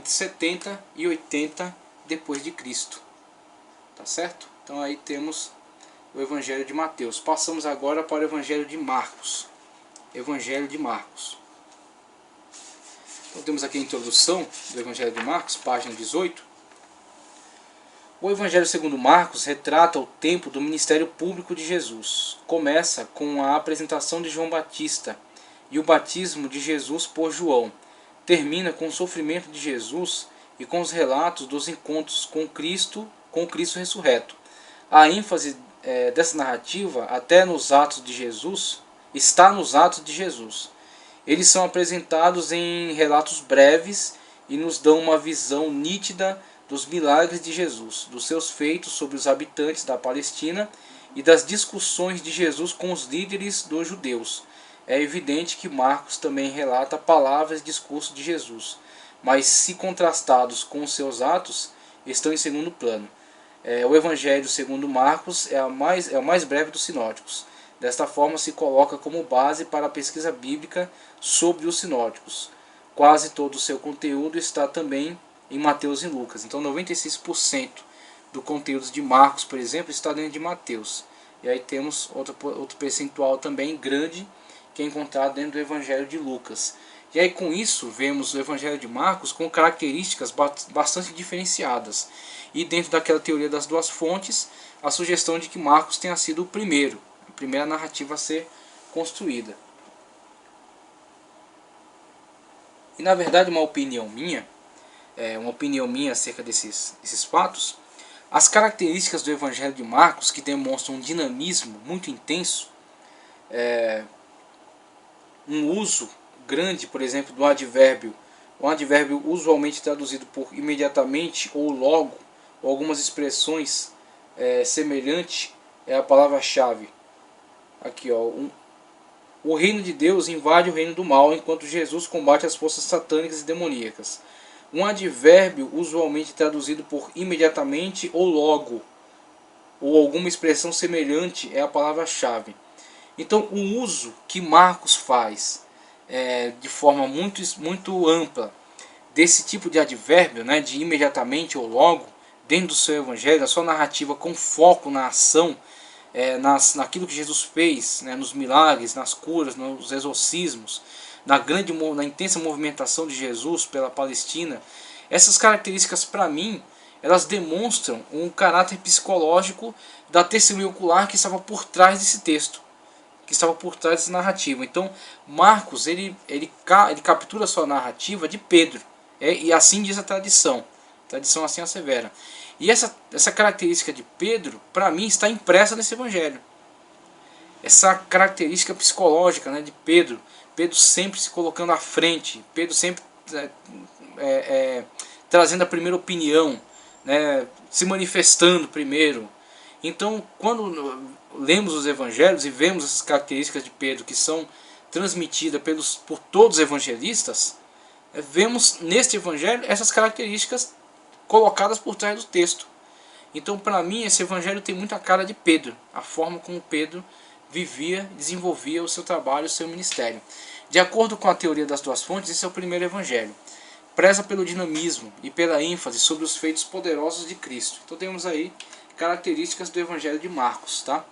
70 e 80 depois de Cristo. Tá certo? Então aí temos o Evangelho de Mateus. Passamos agora para o Evangelho de Marcos. Evangelho de Marcos. Então temos aqui a introdução do Evangelho de Marcos, página 18. O Evangelho segundo Marcos retrata o tempo do ministério público de Jesus. Começa com a apresentação de João Batista e o batismo de Jesus por João. Termina com o sofrimento de Jesus e com os relatos dos encontros com Cristo ressurreto. A ênfase dessa narrativa, até nos atos de Jesus, está nos atos de Jesus. Eles são apresentados em relatos breves e nos dão uma visão nítida dos milagres de Jesus, dos seus feitos sobre os habitantes da Palestina e das discussões de Jesus com os líderes dos judeus. É evidente que Marcos também relata palavras e discursos de Jesus, mas se contrastados com os seus atos, estão em segundo plano. O Evangelho segundo Marcos é o mais breve dos sinóticos. Desta forma se coloca como base para a pesquisa bíblica sobre os sinóticos. Quase todo o seu conteúdo está também em Mateus e Lucas. Então 96% do conteúdo de Marcos, por exemplo, está dentro de Mateus. E aí temos outro percentual também grande que é encontrado dentro do Evangelho de Lucas. E aí com isso vemos o Evangelho de Marcos com características bastante diferenciadas. E dentro daquela teoria das duas fontes, a sugestão de que Marcos tenha sido a primeira narrativa a ser construída. E na verdade uma opinião minha acerca desses fatos, as características do Evangelho de Marcos, que demonstram um dinamismo muito intenso, um uso grande, por exemplo, do advérbio, um advérbio usualmente traduzido por imediatamente ou logo, ou algumas expressões semelhantes, é a palavra-chave. Aqui, ó, o reino de Deus invade o reino do mal, enquanto Jesus combate as forças satânicas e demoníacas. Um advérbio usualmente traduzido por imediatamente ou logo, ou alguma expressão semelhante, é a palavra-chave. Então o uso que Marcos faz de forma muito ampla desse tipo de advérbio, né, de imediatamente ou logo, dentro do seu evangelho, a sua narrativa com foco na ação, naquilo que Jesus fez, né, nos milagres, nas curas, nos exorcismos, na intensa movimentação de Jesus pela Palestina. Essas características, para mim, elas demonstram um caráter psicológico da testemunha ocular que estava por trás desse texto, que estava por trás dessa narrativa. Então Marcos ele captura a sua narrativa de Pedro, e assim diz a tradição assim assevera. E essa característica de Pedro, para mim, está impressa nesse evangelho. Essa característica psicológica, né, de Pedro sempre se colocando à frente, Pedro sempre trazendo a primeira opinião, né, se manifestando primeiro. Então, quando lemos os evangelhos e vemos essas características de Pedro que são transmitidas por todos os evangelistas, vemos neste evangelho essas características colocadas por trás do texto. Então, para mim, esse evangelho tem muita cara de Pedro, a forma como Pedro vivia, desenvolvia o seu trabalho, o seu ministério. De acordo com a teoria das duas fontes, esse é o primeiro evangelho. Preza pelo dinamismo e pela ênfase sobre os feitos poderosos de Cristo. Então temos aí características do evangelho de Marcos, tá?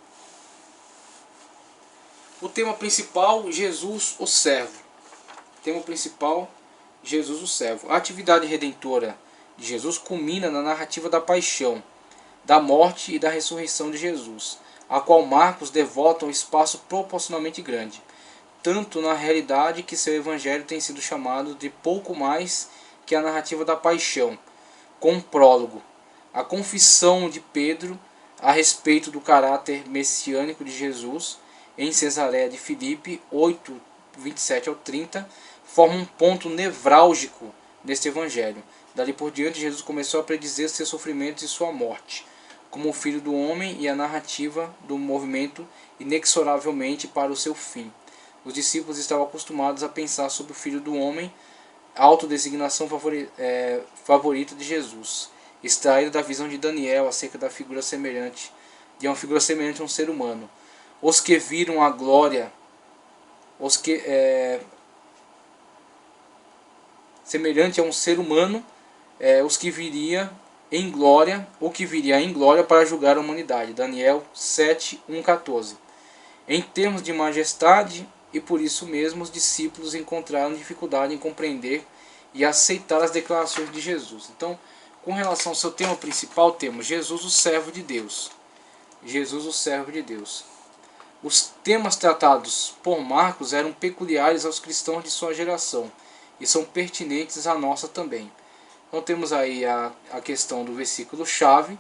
O tema principal, Jesus o servo. Tema principal, Jesus o servo. A atividade redentora de Jesus culmina na narrativa da paixão, da morte e da ressurreição de Jesus, a qual Marcos devota um espaço proporcionalmente grande, tanto na realidade que seu evangelho tem sido chamado de pouco mais que a narrativa da paixão, com um prólogo, a confissão de Pedro a respeito do caráter messiânico de Jesus em Cesareia de Filipe, 8, 27 ao 30, forma um ponto nevrálgico neste evangelho. Dali por diante, Jesus começou a predizer seus sofrimentos e sua morte, como o Filho do Homem, e a narrativa do movimento inexoravelmente para o seu fim. Os discípulos estavam acostumados a pensar sobre o Filho do Homem, a autodesignação favorita de Jesus, extraída da visão de Daniel acerca da figura semelhante, de uma figura semelhante a um ser humano. Os que viram a glória, semelhante a um ser humano, os que viria em glória, o que viria em glória para julgar a humanidade. Daniel 7, 1, 14. Em termos de majestade, e por isso mesmo os discípulos encontraram dificuldade em compreender e aceitar as declarações de Jesus. Então, com relação ao seu tema principal, temos Jesus, o servo de Deus. Jesus, o servo de Deus. Os temas tratados por Marcos eram peculiares aos cristãos de sua geração e são pertinentes à nossa também. Então temos aí a questão do versículo-chave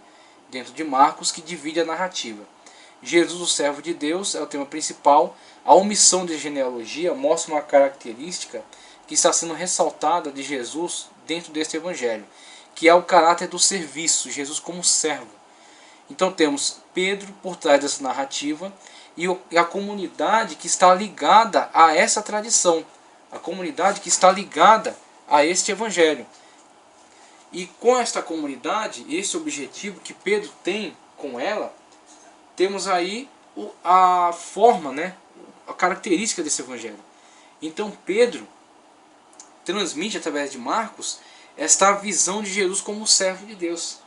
dentro de Marcos, que divide a narrativa. Jesus, o servo de Deus, é o tema principal. A omissão de genealogia mostra uma característica que está sendo ressaltada de Jesus dentro deste evangelho, que é o caráter do serviço, Jesus como servo. Então temos Pedro por trás dessa narrativa e a comunidade que está ligada a essa tradição, a comunidade que está ligada a este evangelho. E com esta comunidade, esse objetivo que Pedro tem com ela, temos aí a forma, né, a característica desse evangelho. Então Pedro transmite através de Marcos esta visão de Jesus como o servo de Deus,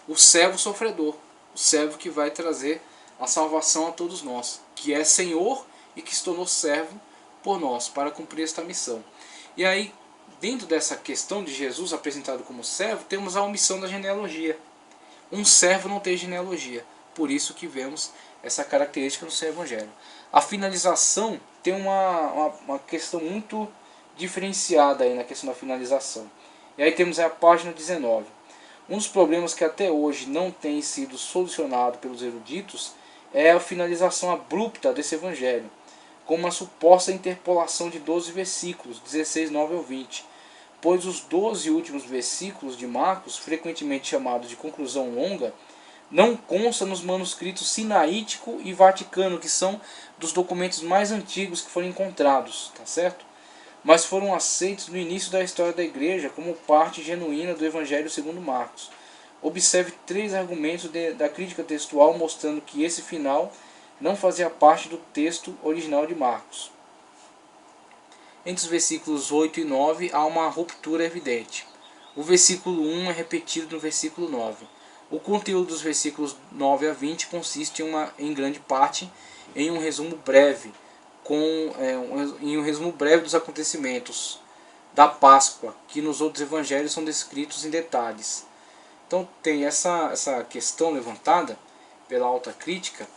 o servo sofredor, o servo que vai trazer a salvação a todos nós, que é Senhor e que se tornou servo por nós, para cumprir esta missão. E aí, dentro dessa questão de Jesus apresentado como servo, temos a omissão da genealogia. Um servo não tem genealogia, por isso que vemos essa característica no seu evangelho. A finalização tem uma questão muito diferenciada aí na questão da finalização. E aí temos a página 19. Um dos problemas que até hoje não tem sido solucionado pelos eruditos é a finalização abrupta desse evangelho, com uma suposta interpolação de 12 versículos, 16, 9 ao 20, pois os 12 últimos versículos de Marcos, frequentemente chamados de conclusão longa, não constam nos manuscritos sinaítico e vaticano, que são dos documentos mais antigos que foram encontrados, tá certo? Mas foram aceitos no início da história da igreja como parte genuína do Evangelho segundo Marcos. Observe 3 argumentos da crítica textual mostrando que esse final não fazia parte do texto original de Marcos. Entre os versículos 8 e 9 há uma ruptura evidente. O versículo 1 é repetido no versículo 9. O conteúdo dos versículos 9 a 20 consiste em grande parte em um resumo breve, dos acontecimentos da Páscoa, que nos outros evangelhos são descritos em detalhes. Então tem essa questão levantada pela alta crítica,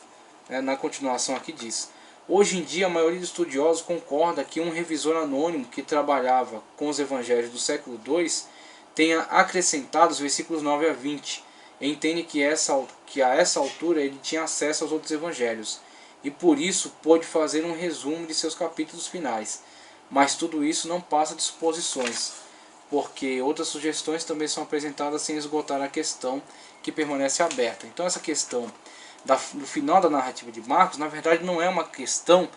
na continuação aqui diz: hoje em dia a maioria dos estudiosos concorda que um revisor anônimo que trabalhava com os evangelhos do século II tenha acrescentado os versículos 9 a 20, e entende que a essa altura ele tinha acesso aos outros evangelhos, e por isso pôde fazer um resumo de seus capítulos finais. Mas tudo isso não passa de suposições, porque outras sugestões também são apresentadas sem esgotar a questão que permanece aberta. Então essa questão do final da narrativa de Marcos, na verdade não é uma questão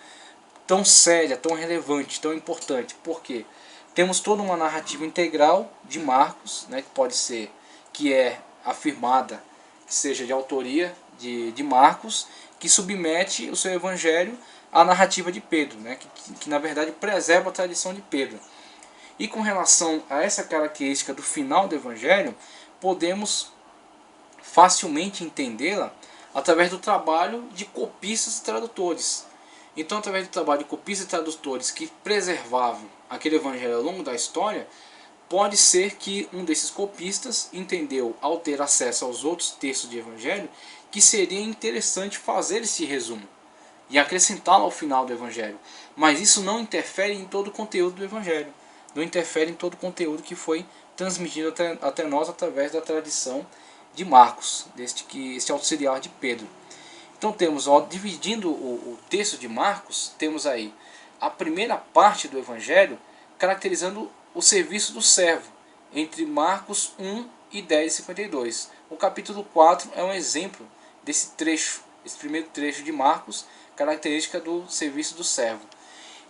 tão séria, tão relevante, tão importante, porque temos toda uma narrativa integral de Marcos, que é afirmada que seja de autoria de Marcos, que submete o seu evangelho à narrativa de Pedro, que na verdade preserva a tradição de Pedro. E com relação a essa característica do final do evangelho, podemos facilmente entendê-la através do trabalho de copistas e tradutores. Então, através do trabalho de copistas e tradutores que preservavam aquele evangelho ao longo da história, pode ser que um desses copistas entendeu, ao ter acesso aos outros textos de evangelho, que seria interessante fazer esse resumo e acrescentá-lo ao final do evangelho. Mas isso não interfere em todo o conteúdo do evangelho, não interfere em todo o conteúdo que foi transmitido até nós através da tradição de Marcos, este auxiliar de Pedro. Então temos, dividindo o texto de Marcos, temos aí a primeira parte do evangelho caracterizando o serviço do servo, entre Marcos 1 e 10:52. O capítulo 4 é um exemplo desse trecho, esse primeiro trecho de Marcos, característica do serviço do servo.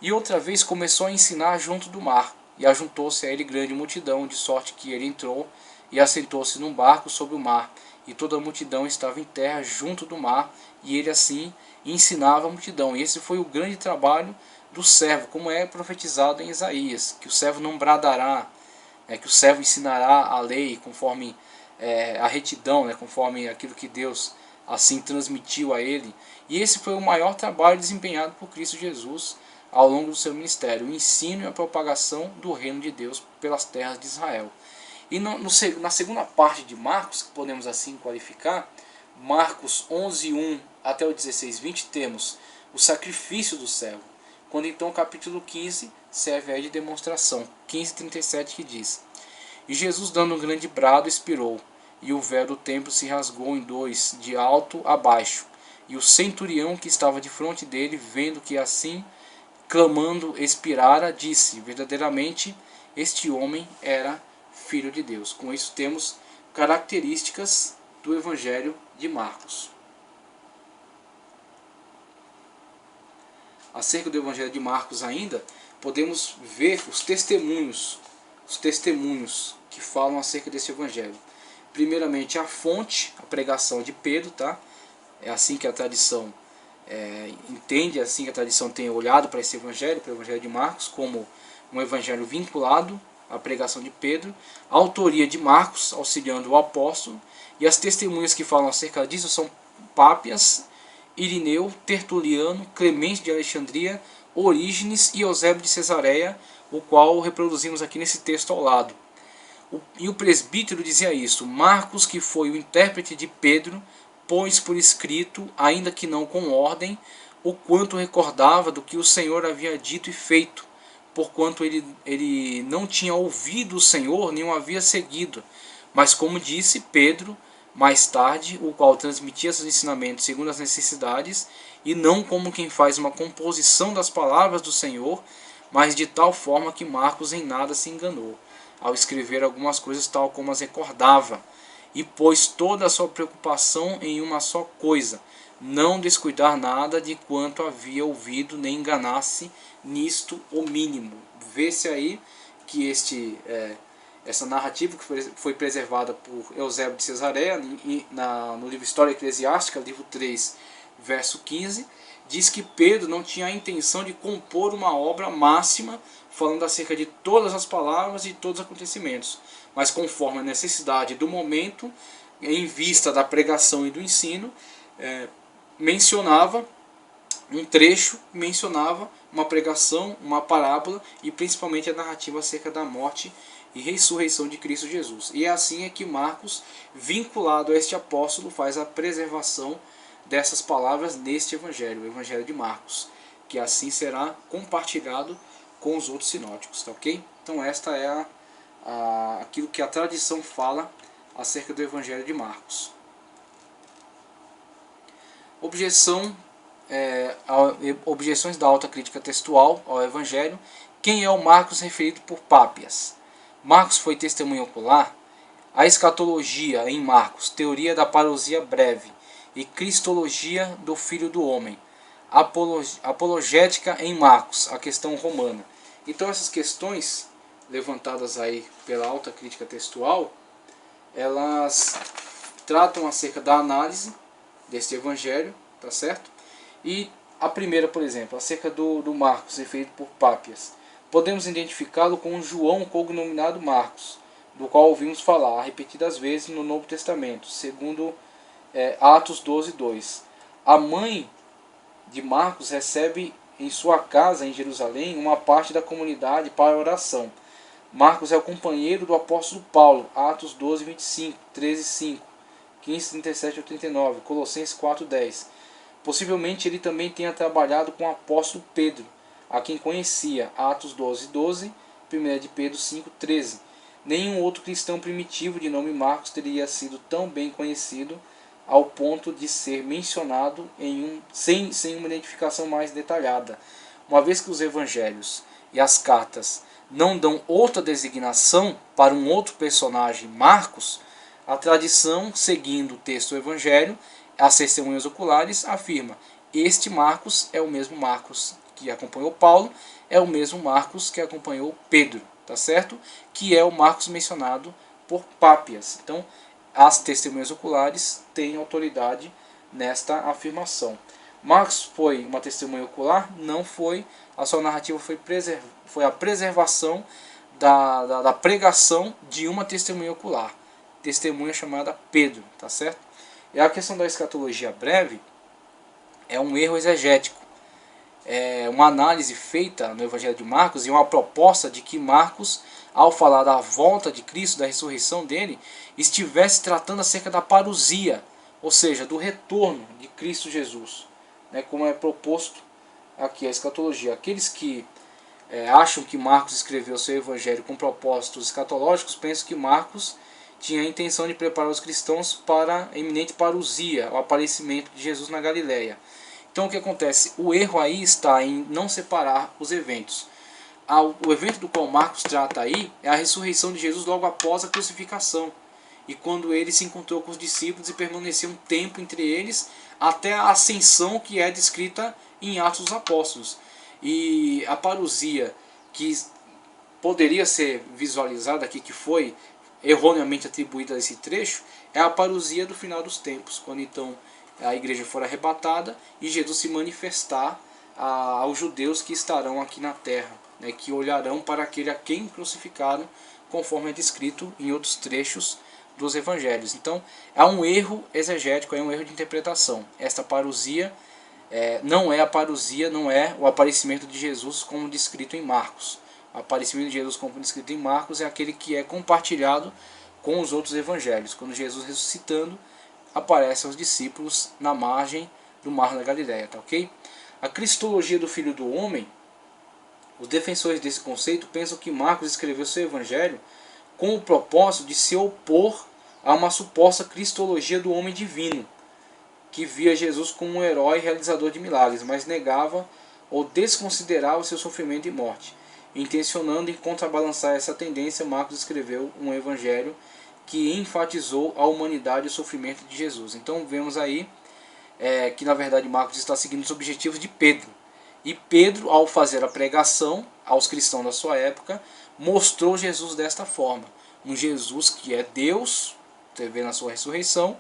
E outra vez começou a ensinar junto do mar, e ajuntou-se a ele grande multidão, de sorte que ele entrou e assentou-se num barco sobre o mar, e toda a multidão estava em terra junto do mar, e ele assim ensinava a multidão. E esse foi o grande trabalho do servo, como é profetizado em Isaías, que o servo não bradará, que o servo ensinará a lei conforme a retidão, conforme aquilo que Deus assim transmitiu a ele. E esse foi o maior trabalho desempenhado por Cristo Jesus ao longo do seu ministério, o ensino e a propagação do reino de Deus pelas terras de Israel. E na segunda parte de Marcos, que podemos assim qualificar, Marcos 11:1 até o 16:20, temos o sacrifício do servo, quando então o capítulo 15 serve aí de demonstração, 15:37, que diz: e Jesus, dando um grande brado, expirou, e o véu do templo se rasgou em dois, de alto a baixo. E o centurião que estava de frente dele, vendo que assim, clamando, expirara, disse: verdadeiramente este homem era Filho de Deus. Com isso temos características do Evangelho de Marcos. Acerca do Evangelho de Marcos ainda, podemos ver os testemunhos que falam acerca desse Evangelho. Primeiramente a fonte, a pregação de Pedro, tá? É assim que a tradição entende, é assim que a tradição tem olhado para esse Evangelho, para o Evangelho de Marcos, como um Evangelho vinculado à pregação de Pedro, a autoria de Marcos, auxiliando o apóstolo, e as testemunhas que falam acerca disso são Pápias, Irineu, Tertuliano, Clemente de Alexandria, Orígenes e Eusébio de Cesareia, o qual reproduzimos aqui nesse texto ao lado. E o presbítero dizia isso: Marcos, que foi o intérprete de Pedro, pôs por escrito, ainda que não com ordem, o quanto recordava do que o Senhor havia dito e feito, porquanto ele não tinha ouvido o Senhor, nem o havia seguido. Mas como disse Pedro, mais tarde, o qual transmitia seus ensinamentos segundo as necessidades, e não como quem faz uma composição das palavras do Senhor, mas de tal forma que Marcos em nada se enganou, ao escrever algumas coisas tal como as recordava, e pôs toda a sua preocupação em uma só coisa, não descuidar nada de quanto havia ouvido, nem enganar-se nisto o mínimo. Vê-se aí que essa narrativa que foi preservada por Eusébio de Cesareia no livro História Eclesiástica, livro 3, verso 15, diz que Pedro não tinha a intenção de compor uma obra máxima falando acerca de todas as palavras e todos os acontecimentos, mas conforme a necessidade do momento, em vista da pregação e do ensino, mencionava um trecho, mencionava uma pregação, uma parábola e principalmente a narrativa acerca da morte e ressurreição de Cristo Jesus. E é assim que Marcos, vinculado a este apóstolo, faz a preservação dessas palavras neste evangelho, o evangelho de Marcos, que assim será compartilhado com os outros sinóticos, tá ok? Então esta é aquilo que a tradição fala acerca do evangelho de Marcos. Objeções da alta crítica textual ao evangelho. Quem é o Marcos referido por Pápias? Marcos foi testemunha ocular? A escatologia em Marcos, teoria da parousia breve e cristologia do Filho do Homem. Apologética em Marcos, a questão romana. Então essas questões levantadas aí pela alta crítica textual, elas tratam acerca da análise deste evangelho, tá certo? E a primeira, por exemplo, acerca do Marcos, referido por Pápias. Podemos identificá-lo com João, cognominado Marcos, do qual ouvimos falar repetidas vezes no Novo Testamento, segundo Atos 12:2. A mãe de Marcos recebe em sua casa em Jerusalém uma parte da comunidade para a oração. Marcos é o companheiro do apóstolo Paulo, Atos 12:25, 13:5, 15:37 a 39, Colossenses 4:10. Possivelmente ele também tenha trabalhado com o apóstolo Pedro, a quem conhecia, Atos 12:12, 1 de Pedro 5:13. Nenhum outro cristão primitivo de nome Marcos teria sido tão bem conhecido ao ponto de ser mencionado sem uma identificação mais detalhada. Uma vez que os evangelhos e as cartas não dão outra designação para um outro personagem, Marcos, a tradição, seguindo o texto do evangelho, as testemunhas oculares, afirma: este Marcos é o mesmo Marcos que acompanhou Paulo, é o mesmo Marcos que acompanhou Pedro, tá certo? Que é o Marcos mencionado por Pápias. Então, as testemunhas oculares têm autoridade nesta afirmação. Marcos foi uma testemunha ocular? Não foi. A sua narrativa foi a preservação da pregação de uma testemunha ocular. Testemunha chamada Pedro, tá certo? E a questão da escatologia breve é um erro exegético. É uma análise feita no Evangelho de Marcos e uma proposta de que Marcos, ao falar da volta de Cristo, da ressurreição dele, estivesse tratando acerca da parousia, ou seja, do retorno de Cristo Jesus, né, como é proposto aqui a escatologia. Aqueles que acham que Marcos escreveu seu evangelho com propósitos escatológicos pensam que Marcos tinha a intenção de preparar os cristãos para a iminente parousia, o aparecimento de Jesus na Galileia. Então o que acontece? O erro aí está em não separar os eventos. O evento do qual Marcos trata aí é a ressurreição de Jesus logo após a crucificação. E quando ele se encontrou com os discípulos e permaneceu um tempo entre eles, até a ascensão que é descrita em Atos dos Apóstolos. E a parousia que poderia ser visualizada aqui, que foi erroneamente atribuída a esse trecho, é a parousia do final dos tempos, quando então a igreja for arrebatada e Jesus se manifestar aos judeus que estarão aqui na terra, né, que olharão para aquele a quem crucificaram, conforme é descrito em outros trechos dos evangelhos. Então, é um erro exegético, é um erro de interpretação. Esta parousia não é a parousia, não é o aparecimento de Jesus como descrito em Marcos. O aparecimento de Jesus como descrito em Marcos é aquele que é compartilhado com os outros evangelhos. Quando Jesus ressuscitando, aparece aos discípulos na margem do Mar da Galileia, tá ok? A cristologia do Filho do Homem, os defensores desse conceito pensam que Marcos escreveu seu evangelho com o propósito de se opor a uma suposta cristologia do homem divino, que via Jesus como um herói realizador de milagres, mas negava ou desconsiderava seu sofrimento e morte. Intencionando em contrabalançar essa tendência, Marcos escreveu um evangelho que enfatizou a humanidade e o sofrimento de Jesus. Então vemos aí que na verdade Marcos está seguindo os objetivos de Pedro. E Pedro, ao fazer a pregação aos cristãos da sua época, mostrou Jesus desta forma. Um Jesus que é Deus, você vê na sua ressurreição,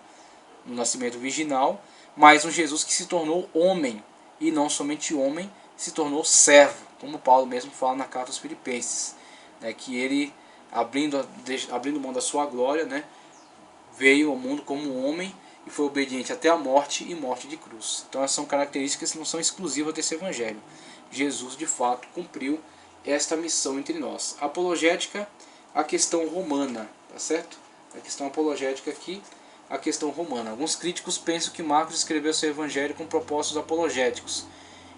no nascimento virginal, mas um Jesus que se tornou homem, e não somente homem, se tornou servo, como Paulo mesmo fala na carta aos Filipenses, que ele, abrindo mão da sua glória, veio ao mundo como um homem e foi obediente até a morte e morte de cruz. Então essas são características que não são exclusivas desse evangelho. Jesus de fato cumpriu esta missão entre nós. Apologética, a questão romana, tá certo? A questão apologética aqui, a questão romana. Alguns críticos pensam que Marcos escreveu seu evangelho com propósitos apologéticos.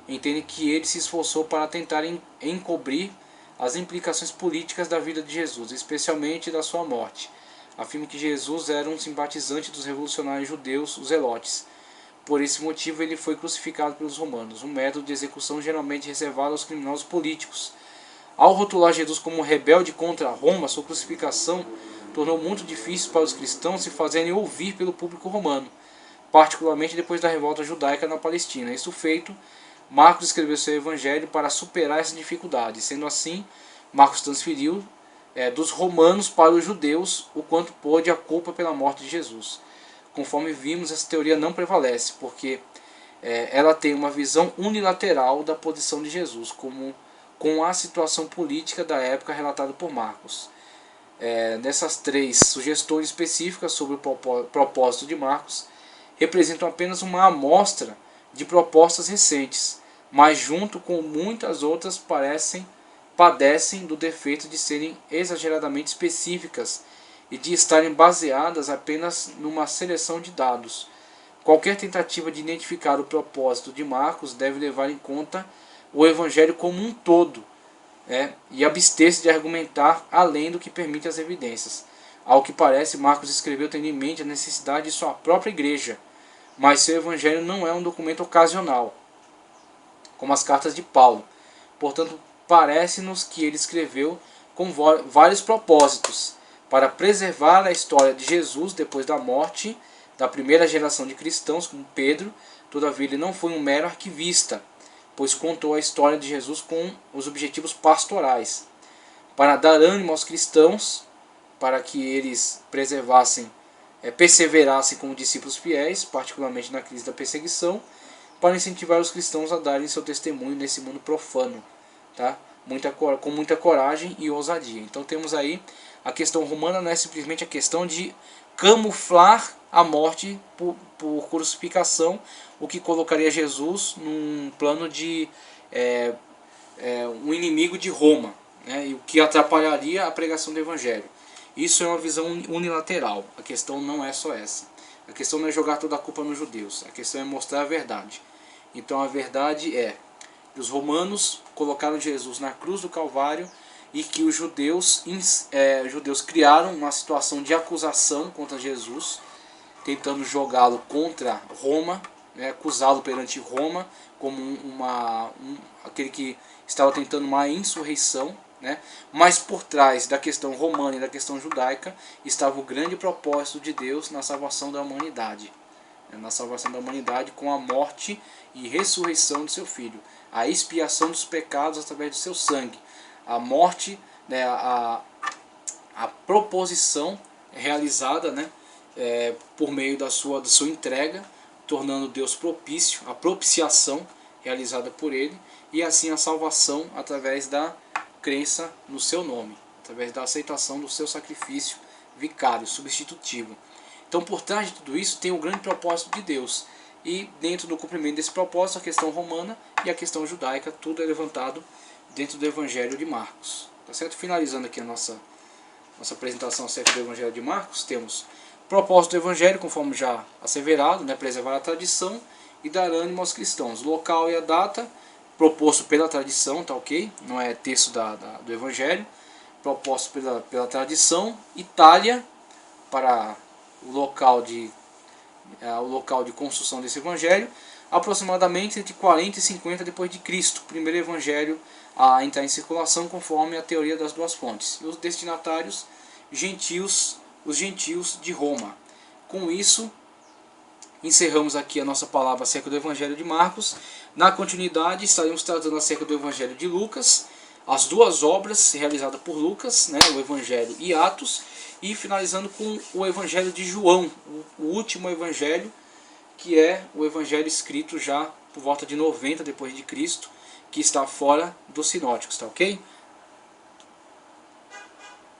Entendem que ele se esforçou para tentar encobrir as implicações políticas da vida de Jesus, especialmente da sua morte. Afirma que Jesus era um simpatizante dos revolucionários judeus, os zelotes. Por esse motivo ele foi crucificado pelos romanos, um método de execução geralmente reservado aos criminosos políticos. Ao rotular Jesus como rebelde contra Roma, sua crucificação tornou muito difícil para os cristãos se fazerem ouvir pelo público romano, particularmente depois da revolta judaica na Palestina. Isso feito, Marcos escreveu seu evangelho para superar essa dificuldade. Sendo assim, Marcos transferiu dos romanos para os judeus o quanto pôde a culpa pela morte de Jesus. Conforme vimos, essa teoria não prevalece, porque ela tem uma visão unilateral da posição de Jesus, com a situação política da época relatada por Marcos. Nessas três sugestões específicas sobre o propósito de Marcos, representam apenas uma amostra de propostas recentes, mas junto com muitas outras padecem do defeito de serem exageradamente específicas e de estarem baseadas apenas numa seleção de dados. Qualquer tentativa de identificar o propósito de Marcos deve levar em conta o Evangelho como um todo, e abster-se de argumentar além do que permite as evidências. Ao que parece, Marcos escreveu tendo em mente a necessidade de sua própria igreja, mas seu Evangelho não é um documento ocasional, como as cartas de Paulo. Portanto, parece-nos que ele escreveu com vários propósitos, para preservar a história de Jesus depois da morte da primeira geração de cristãos, como Pedro. Todavia ele não foi um mero arquivista, pois contou a história de Jesus com os objetivos pastorais, para dar ânimo aos cristãos, para que eles perseverassem como discípulos fiéis, particularmente na crise da perseguição, para incentivar os cristãos a darem seu testemunho nesse mundo profano, tá? Com muita coragem e ousadia. Então temos aí a questão romana, não é simplesmente a questão de camuflar a morte por crucificação, o que colocaria Jesus num plano de um inimigo de Roma, e o que atrapalharia a pregação do Evangelho. Isso é uma visão unilateral. A questão não é só essa. A questão não é jogar toda a culpa nos judeus. A questão é mostrar a verdade. Então a verdade é que os romanos colocaram Jesus na cruz do Calvário e que os judeus criaram uma situação de acusação contra Jesus, tentando jogá-lo contra Roma, acusá-lo perante Roma como aquele que estava tentando uma insurreição. Mas por trás da questão romana e da questão judaica estava o grande propósito de Deus na salvação da humanidade. Na salvação da humanidade com a morte e ressurreição do seu Filho. A expiação dos pecados através do seu sangue. A morte, a proposição realizada por meio da sua entrega, tornando Deus propício, a propiciação realizada por ele, e assim a salvação através da crença no seu nome, através da aceitação do seu sacrifício vicário, substitutivo. Então por trás de tudo isso tem o grande propósito de Deus, e dentro do cumprimento desse propósito, a questão romana e a questão judaica, tudo é levantado dentro do Evangelho de Marcos. Tá certo? Finalizando aqui a nossa apresentação acerca do Evangelho de Marcos, temos propósito do Evangelho, conforme já asseverado, né, preservar a tradição e dar ânimo aos cristãos. O local e a data, proposto pela tradição, tá ok? Não é texto do Evangelho, proposto pela tradição. Itália, para o local de construção desse Evangelho, aproximadamente entre 40 e 50 depois de Cristo, o primeiro Evangelho a entrar em circulação conforme a teoria das duas fontes. E os destinatários, os gentios de Roma. Com isso, encerramos aqui a nossa palavra acerca do Evangelho de Marcos. Na continuidade, estaremos tratando acerca do Evangelho de Lucas, as duas obras realizadas por Lucas, né, o Evangelho e Atos, e finalizando com o Evangelho de João, o último Evangelho, que é o Evangelho escrito já por volta de 90 depois de Cristo, que está fora dos sinóticos, tá ok?